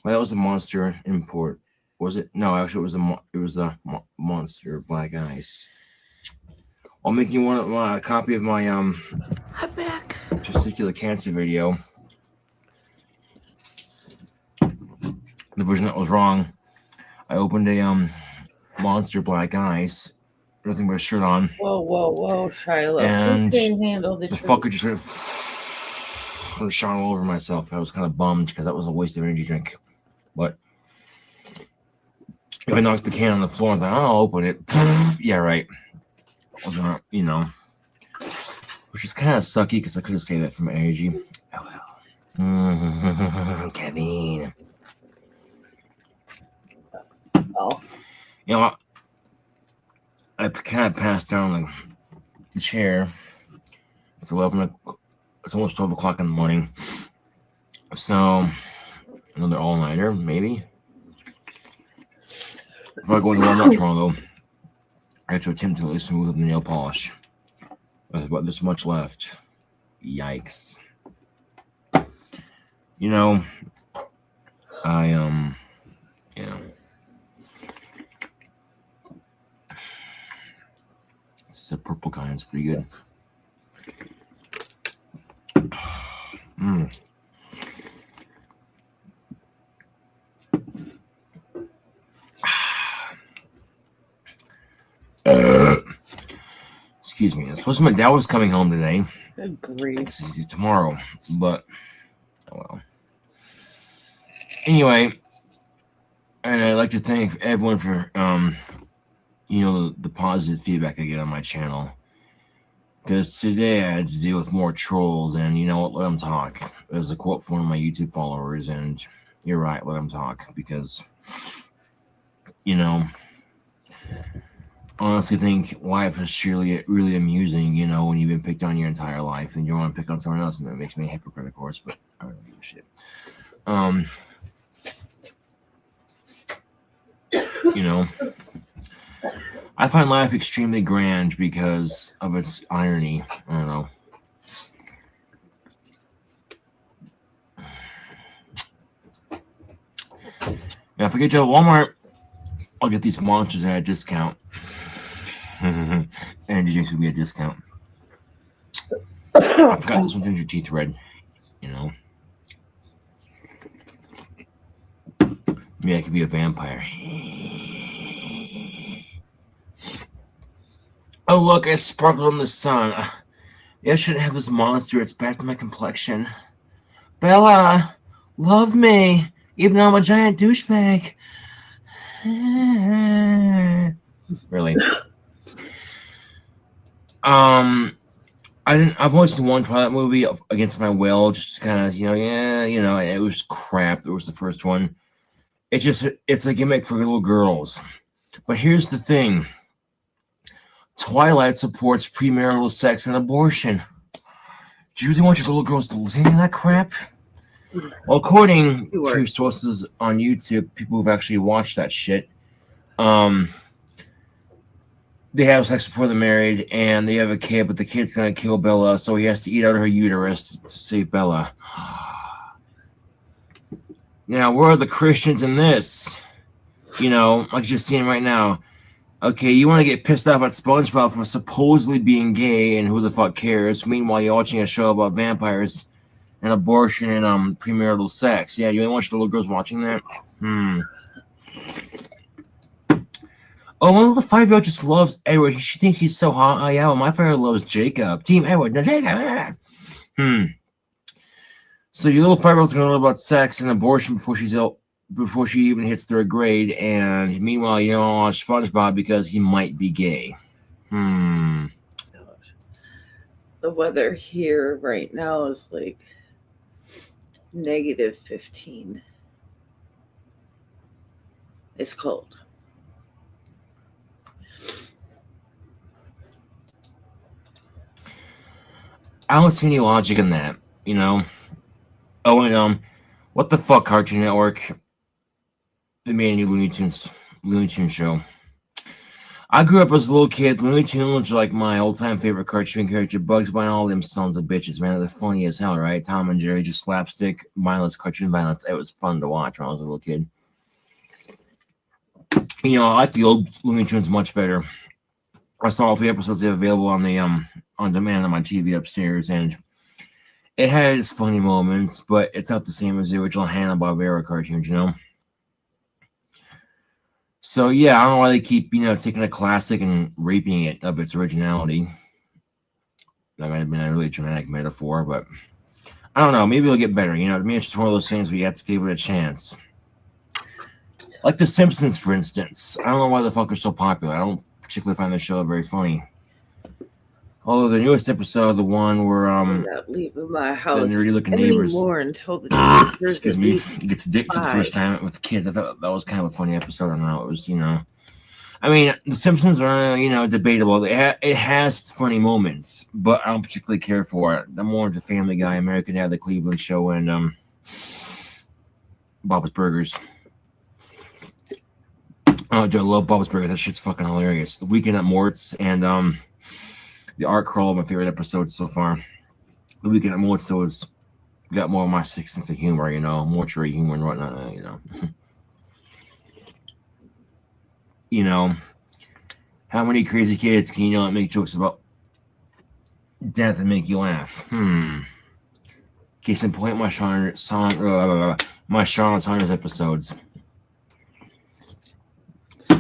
[SPEAKER 4] Well, that was a monster import. Was it? No, actually, it was a monster black ice. I'll make you a copy of my testicular cancer video. The version that was wrong. I opened a monster black ice, nothing but a shirt on.
[SPEAKER 1] Whoa, Shiloh.
[SPEAKER 4] And
[SPEAKER 1] handle
[SPEAKER 4] the fucker just shot all over myself. I was kind of bummed because that was a waste of energy drink. But if I knocked the can on the floor, I thought, I'll open it. Yeah, right. Wasn't it, you know, which is kind of sucky because I could have saved that for my energy. Oh well. Kevin.
[SPEAKER 1] Oh.
[SPEAKER 4] You know, I kind of passed down the chair. It's 11. It's almost 12 o'clock in the morning. So another all-nighter, maybe. If I go into Walmart tomorrow, though, I have to attempt to at least remove the nail polish. There's about this much left. Yikes. You know, yeah. This is a purple kind. It's pretty good. Excuse me. I suppose my dad was coming home today.
[SPEAKER 1] Good grief.
[SPEAKER 4] Tomorrow, but oh well. Anyway, and I'd like to thank everyone for the positive feedback I get on my channel. Because today I had to deal with more trolls, and you know what? Let them talk. There's a quote from one of my YouTube followers, and you're right. Let them talk, because honestly think life is really amusing, when you've been picked on your entire life and you want to pick on someone else, and that makes me a hypocrite, of course, but I don't give a shit. I find life extremely grand because of its irony. I don't know. Now, if I get to Walmart, I'll get these monsters at a discount. And DJs will be a discount. I forgot this one ginger teeth red. Maybe I could be a vampire. Oh, look, I sparkled in the sun. I shouldn't have this monster. It's back to my complexion. Bella, love me, even though I'm a giant douchebag. Really? I've only seen one Twilight movie against my will, just kind of, it was crap. It was the first one. It's a gimmick for little girls. But here's the thing. Twilight supports premarital sex and abortion. Do you really want your little girls to listen to that crap? Well, according to sources on YouTube, people who've actually watched that shit, they have sex before they're married, and they have a kid, but the kid's gonna kill Bella, so he has to eat out of her uterus to save Bella. Now, where are the Christians in this? Like you're seeing right now. Okay, you want to get pissed off at SpongeBob for supposedly being gay, and who the fuck cares? Meanwhile, you're watching a show about vampires and abortion and premarital sex. Yeah, you only want your little girls watching that? Oh, one little 5-year-old just loves Edward. She thinks he's so hot. Oh, yeah, well, my 5-year-old loves Jacob. Team Edward. No, Jacob. So your little 5-year-old's going to learn about sex and abortion before she even hits 3rd grade, and meanwhile, you don't watch SpongeBob because he might be gay.
[SPEAKER 1] The weather here right now is like -15. It's cold.
[SPEAKER 4] I don't see any logic in that, Oh, and what the fuck, Cartoon Network? They made a new Looney Tunes show. I grew up as a little kid. Looney Tunes were like my all-time favorite cartoon character. Bugs Bunny, all them sons of bitches, man. They're funny as hell, right? Tom and Jerry, just slapstick, mindless cartoon violence. It was fun to watch when I was a little kid. I like the old Looney Tunes much better. I saw all 3 episodes they have available on the on demand on my TV upstairs, and it had its funny moments, but it's not the same as the original Hanna-Barbera cartoons, So yeah, I don't know why they keep, taking a classic and raping it of its originality. That might have been a really dramatic metaphor, but I don't know. Maybe it'll get better. To me, it's just one of those things where you have to give it a chance. Like The Simpsons, for instance. I don't know why the fuck they're so popular. I don't particularly find the show very funny. Although the newest episode, the one where
[SPEAKER 1] I'm not leaving my house
[SPEAKER 4] the nerdy looking neighbors
[SPEAKER 1] anymore until the teacher's
[SPEAKER 4] excuse me, gets dick for the first time with kids. I thought that was kind of a funny episode. I don't know. It was, I mean, The Simpsons are, debatable. It has funny moments, but I don't particularly care for it. I'm more into Family Guy, American Dad, The Cleveland Show, and Bob's Burgers. Oh, dude, I love Bob's Burgers. That shit's fucking hilarious. The Weekend at Mort's and the Art Crawl, my favorite episodes so far. The Weekend at Mort's was got more of my sense of humor, mortuary humor and whatnot, How many crazy kids can you not make jokes about death and make you laugh? Case in point, my Sean Saunders episodes.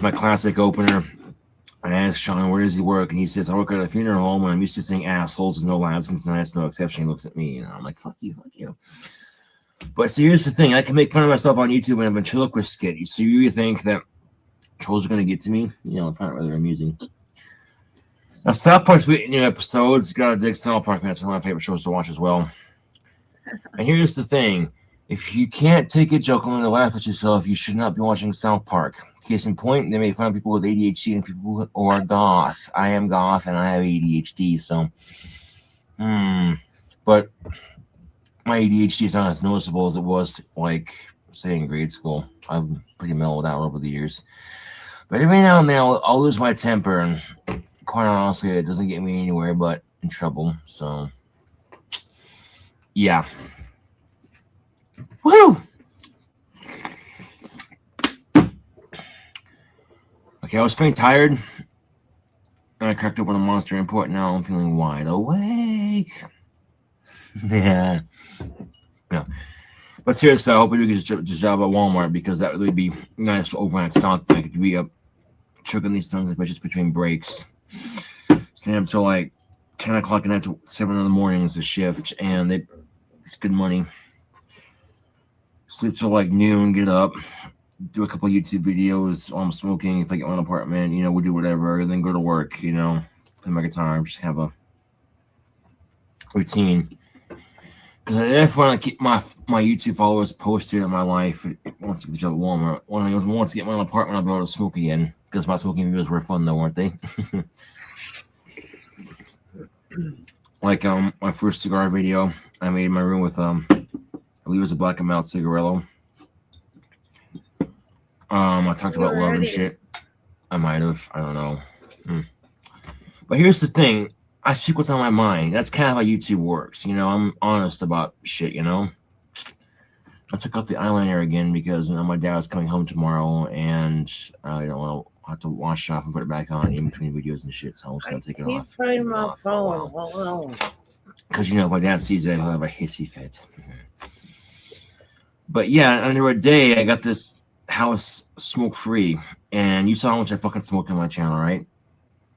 [SPEAKER 4] My classic opener. I asked Sean, where does he work? And he says, I work at a funeral home, and I'm used to saying assholes with no laughs, and tonight's no exception. He looks at me, I'm like, fuck you. But see, here's the thing. I can make fun of myself on YouTube and a ventriloquist skit. So you think that trolls are going to get to me? I find it rather amusing. Now, South Park's new episodes. Gotta dig South Park, man. It's one of my favorite shows to watch as well. And here's the thing. If you can't take a joke and laugh at yourself, you should not be watching South Park. Case in point, they make fun of people with ADHD and people who are goth. I am goth and I have ADHD, so but my ADHD is not as noticeable as it was, like, say, in grade school. I've pretty mellowed out over the years. But every now and then I'll lose my temper, and quite honestly, it doesn't get me anywhere but in trouble. So, yeah. Woo! Okay, I was feeling tired, and I cracked open a Monster Import. Now I'm feeling wide awake. Yeah. But seriously, I hope we do get a job at Walmart, because that would really be nice for overnight stock. I could be up chugging these sons of bitches between breaks. Staying up till like 10 o'clock at night to 7 in the morning is a shift, and it's good money. Sleep till like noon, get up, do a couple of YouTube videos while I'm smoking. If I get my own apartment, we'll do whatever, and then go to work, play my guitar, just have a routine. Because I definitely want to keep my YouTube followers posted in my life. Once I get the job at Walmart, once I get my own apartment, I'll be able to smoke again. Because my smoking videos were fun, though, weren't they? Like my first cigar video I made in my room with I believe it was a Black and Mild cigarillo. I talked about love and shit. I might have. I don't know. But here's the thing. I speak what's on my mind. That's kind of how YouTube works. I'm honest about shit, I took out the eyeliner again because, my dad was coming home tomorrow, and I don't want to have to wash it off and put it back on in between videos and shit. So I'm just going to take it off.
[SPEAKER 1] He's trying my phone. Hold on.
[SPEAKER 4] Because, if my dad sees it, he'll have a hissy fit. But yeah, under a day, I got this house smoke-free. And you saw how much I fucking smoked on my channel, right?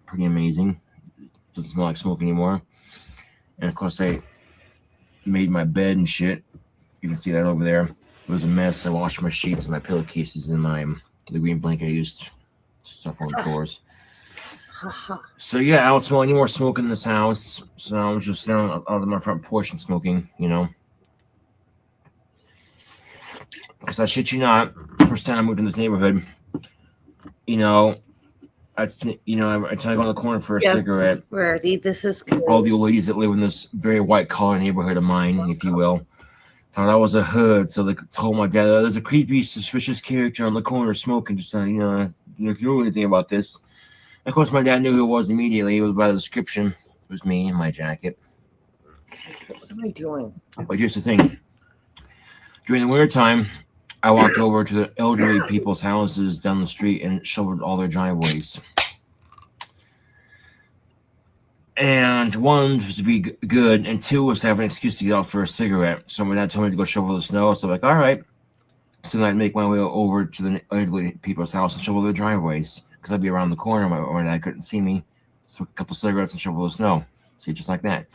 [SPEAKER 4] Pretty amazing. Doesn't smell like smoke anymore. And of course, I made my bed and shit. You can see that over there. It was a mess. I washed my sheets and my pillowcases and the green blanket I used stuff on the floors. So yeah, I don't smell any more smoke in this house. So I was just sitting out on my front porch and smoking, Because I shit you not, first time I moved in this neighborhood, every time I go in the corner for a cigarette,
[SPEAKER 1] Brady, this is good.
[SPEAKER 4] All the old ladies that live in this very white-collar neighborhood of mine, if you will, thought I was a hood, so they told my dad, there's a creepy, suspicious character on the corner smoking, just, if you know anything about this. And of course, my dad knew who it was immediately. It was by the description. It was me in my jacket.
[SPEAKER 1] What am I doing?
[SPEAKER 4] But here's the thing. During the winter time, I walked over to the elderly people's houses down the street and shoveled all their driveways. And one was to be good, and two was to have an excuse to get out for a cigarette. So my dad told me to go shovel the snow, so I'm like, all right. So then I'd make my way over to the elderly people's house and shovel their driveways, because I'd be around the corner when I couldn't see me. Smoke a couple cigarettes and shovel the snow. See, just like that.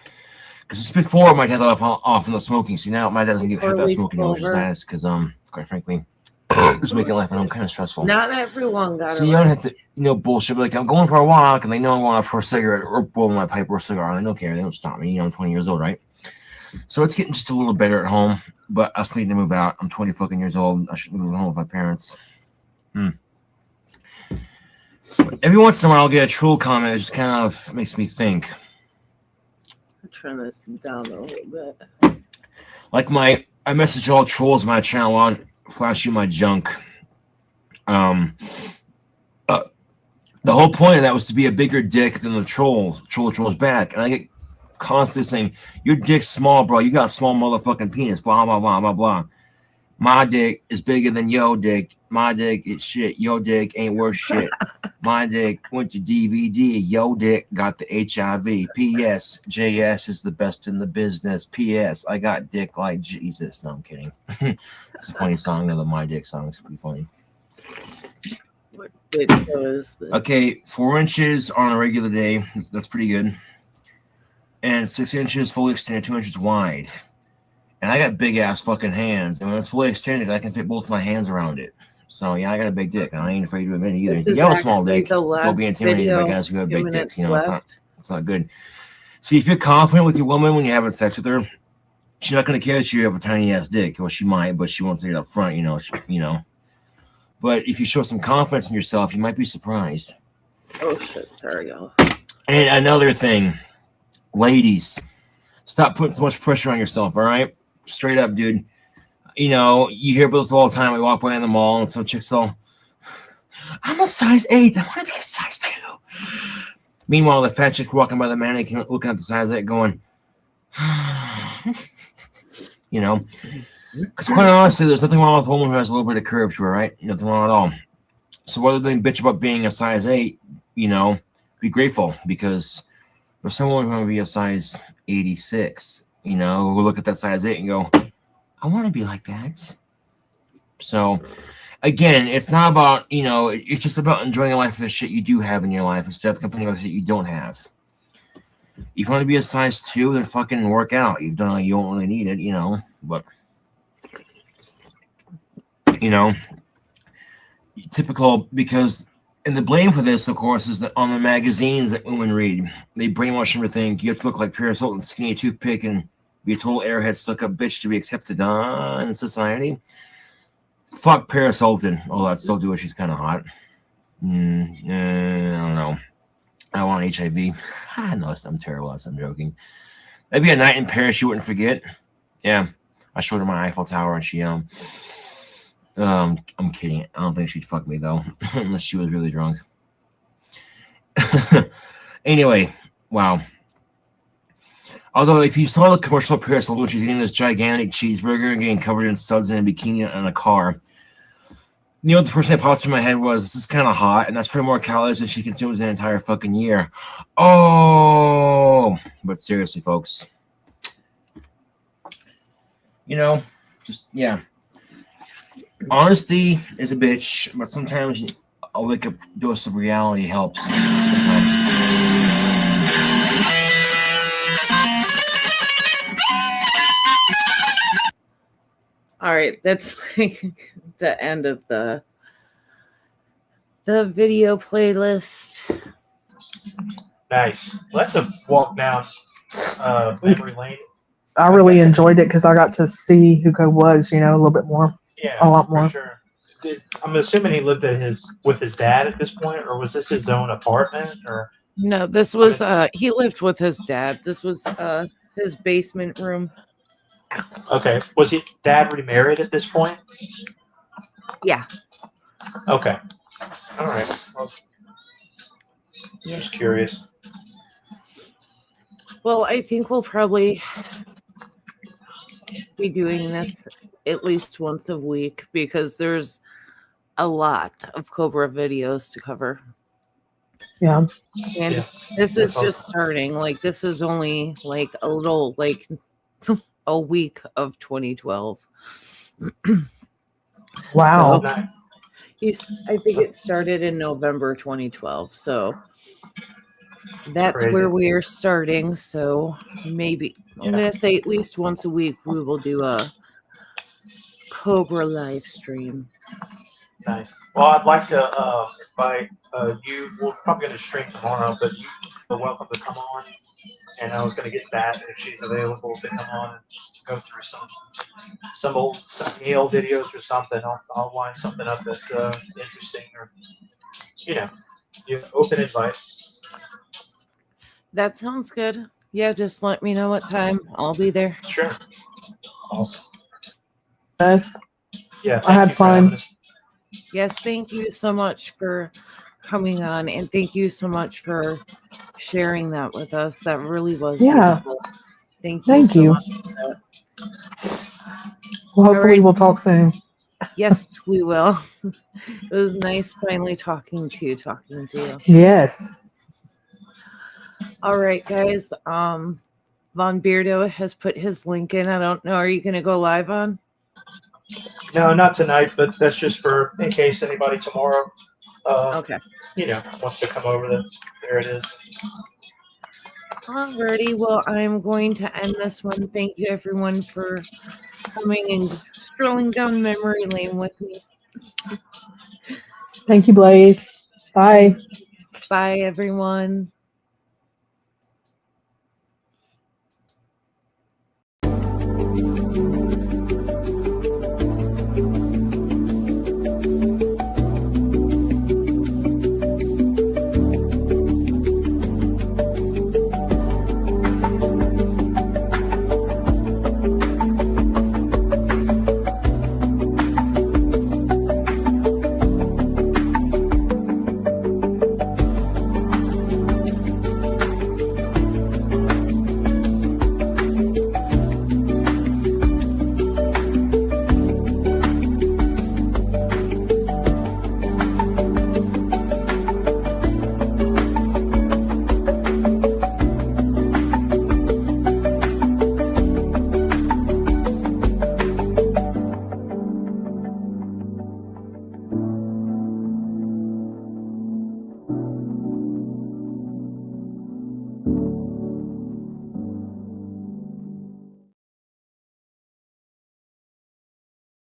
[SPEAKER 4] Because it's before my dad let off on the smoking. See, now my dad doesn't get hurt that smoking, which is nice, because, quite frankly, Just making life at home kind of stressful.
[SPEAKER 1] Not everyone got
[SPEAKER 4] so
[SPEAKER 1] it.
[SPEAKER 4] You don't have to, bullshit. But like, I'm going for a walk, and they know I'm going out for a cigarette or blowing my pipe or a cigar. I don't care. They don't stop me. I'm 20 years old, right? So it's getting just a little better at home. But I still need to move out. I'm 20 fucking years old. I should move home with my parents. Every once in a while, I'll get a troll comment. It just kind of makes me think.
[SPEAKER 1] I'm trying this down a little bit.
[SPEAKER 4] Like I message all trolls on my channel. I'll flash you my junk. The whole point of that was to be a bigger dick than the trolls. Trolls back, and I get constantly saying, "Your dick's small, bro. You got a small motherfucking penis." Blah blah blah blah blah. My dick is bigger than your dick. My dick is shit. Your dick ain't worth shit. My dick went to DVD. Your dick got the HIV. P.S. JS is the best in the business. P.S. I got dick like Jesus. No, I'm kidding. It's a funny song. Another My Dick song. It's pretty funny.
[SPEAKER 1] What video is this?
[SPEAKER 4] Okay, 4 inches on a regular day. That's pretty good. And 6 inches fully extended, 2 inches wide. And I got big ass fucking hands. And when it's fully extended, I can fit both my hands around it. So yeah, I got a big dick. I ain't afraid to admit it either. If you got a small dick, don't be intimidated by guys who have big dicks. It's not good. See, if you're confident with your woman when you're having sex with her, she's not gonna care that you have a tiny ass dick. Well, she might, but she won't say it up front, But if you show some confidence in yourself, you might be surprised.
[SPEAKER 1] Oh shit, sorry y'all.
[SPEAKER 4] And another thing, ladies, stop putting so much pressure on yourself, all right? Straight up, dude. You hear about this all the time. We walk by in the mall and some chicks all, I'm a size 8. I want to be a size 2. Meanwhile, the fat chick's walking by the mannequin looking at the size 8 going, Because quite honestly, there's nothing wrong with a woman who has a little bit of curve to her, right? Nothing wrong at all. So rather than bitch about being a size 8, be grateful, because there's someone who want to be a size 86, who look at that size 8 and go, I want to be like that. So again, it's not about, it's just about enjoying life for the shit you do have in your life instead of complaining about the shit you don't have. If you want to be a size 2, then fucking work out. You don't really need it, but typical, because, and the blame for this, of course, is that on the magazines that women read, they brainwash them to think you have to look like Paris Hilton's skinny toothpick and be a total airhead, stuck up bitch to be accepted in society. Fuck Paris Hilton. Oh, I'd still do it. She's kind of hot. I don't know. I want HIV. No, I'm terrible. I'm joking. That'd be a night in Paris you wouldn't forget. Yeah, I showed her my Eiffel Tower, and she I'm kidding. I don't think she'd fuck me though, unless she was really drunk. Anyway, wow. Although, if you saw the commercial of Paris Hilton, she's eating this gigantic cheeseburger and getting covered in suds in a bikini in a car. The first thing that popped in my head was, this is kind of hot, and that's probably more calories than she consumes an entire fucking year. Oh, but seriously, folks, yeah. Honesty is a bitch, but sometimes a wake-up dose of reality helps.
[SPEAKER 1] All right, that's like the end of the video playlist.
[SPEAKER 6] Nice. Let's walk down memory lane.
[SPEAKER 3] I really enjoyed it because I got to see who Code was, a little bit more.
[SPEAKER 6] Yeah,
[SPEAKER 3] a lot more.
[SPEAKER 6] For sure. I'm assuming he lived with his dad at this point, or was this his own apartment? Or
[SPEAKER 1] no, this was he lived with his dad. This was his basement room.
[SPEAKER 6] Okay. Was he dad remarried at this point?
[SPEAKER 1] Yeah.
[SPEAKER 6] Okay. All right. Well, just curious.
[SPEAKER 1] Well, I think we'll probably be doing this at least once a week because there's a lot of Cobra videos to cover.
[SPEAKER 3] Yeah.
[SPEAKER 1] And this is just starting. Like, this is only like a little, like a week of 2012.
[SPEAKER 3] Wow.
[SPEAKER 1] So, I think it started in November 2012. So that's
[SPEAKER 6] crazy.
[SPEAKER 1] where we are starting. So maybe I'm going to say at least once a week we will do a Cobra live stream.
[SPEAKER 2] Nice. Well, I'd like to invite you. We're probably going to stream tomorrow, but you are welcome to come on. And I was going to get that if she's available to come on and go through some old videos or something. I'll line something up that's interesting, or open advice.
[SPEAKER 1] That sounds good. Yeah, just let me know what time. I'll be there.
[SPEAKER 2] Sure. Awesome.
[SPEAKER 3] Yes.
[SPEAKER 2] Yeah.
[SPEAKER 3] I had fun.
[SPEAKER 1] Yes, thank you so much for coming on, and thank you so much for sharing that with us. That really was beautiful. Thank you so much for that.
[SPEAKER 3] Well, hopefully we'll talk soon.
[SPEAKER 1] Yes, we will. It was nice finally talking to you.
[SPEAKER 3] Yes.
[SPEAKER 1] All right, guys. Von Beardo has put his link in. I don't know. Are you going to go live on?
[SPEAKER 2] No, not tonight, but that's just for in case anybody tomorrow,
[SPEAKER 1] okay,
[SPEAKER 2] wants to come over. There it is.
[SPEAKER 1] Alrighty, well, I'm going to end this one. Thank you, everyone, for coming and strolling down memory lane with me.
[SPEAKER 3] Thank you, Blaze. Bye.
[SPEAKER 1] Bye, everyone.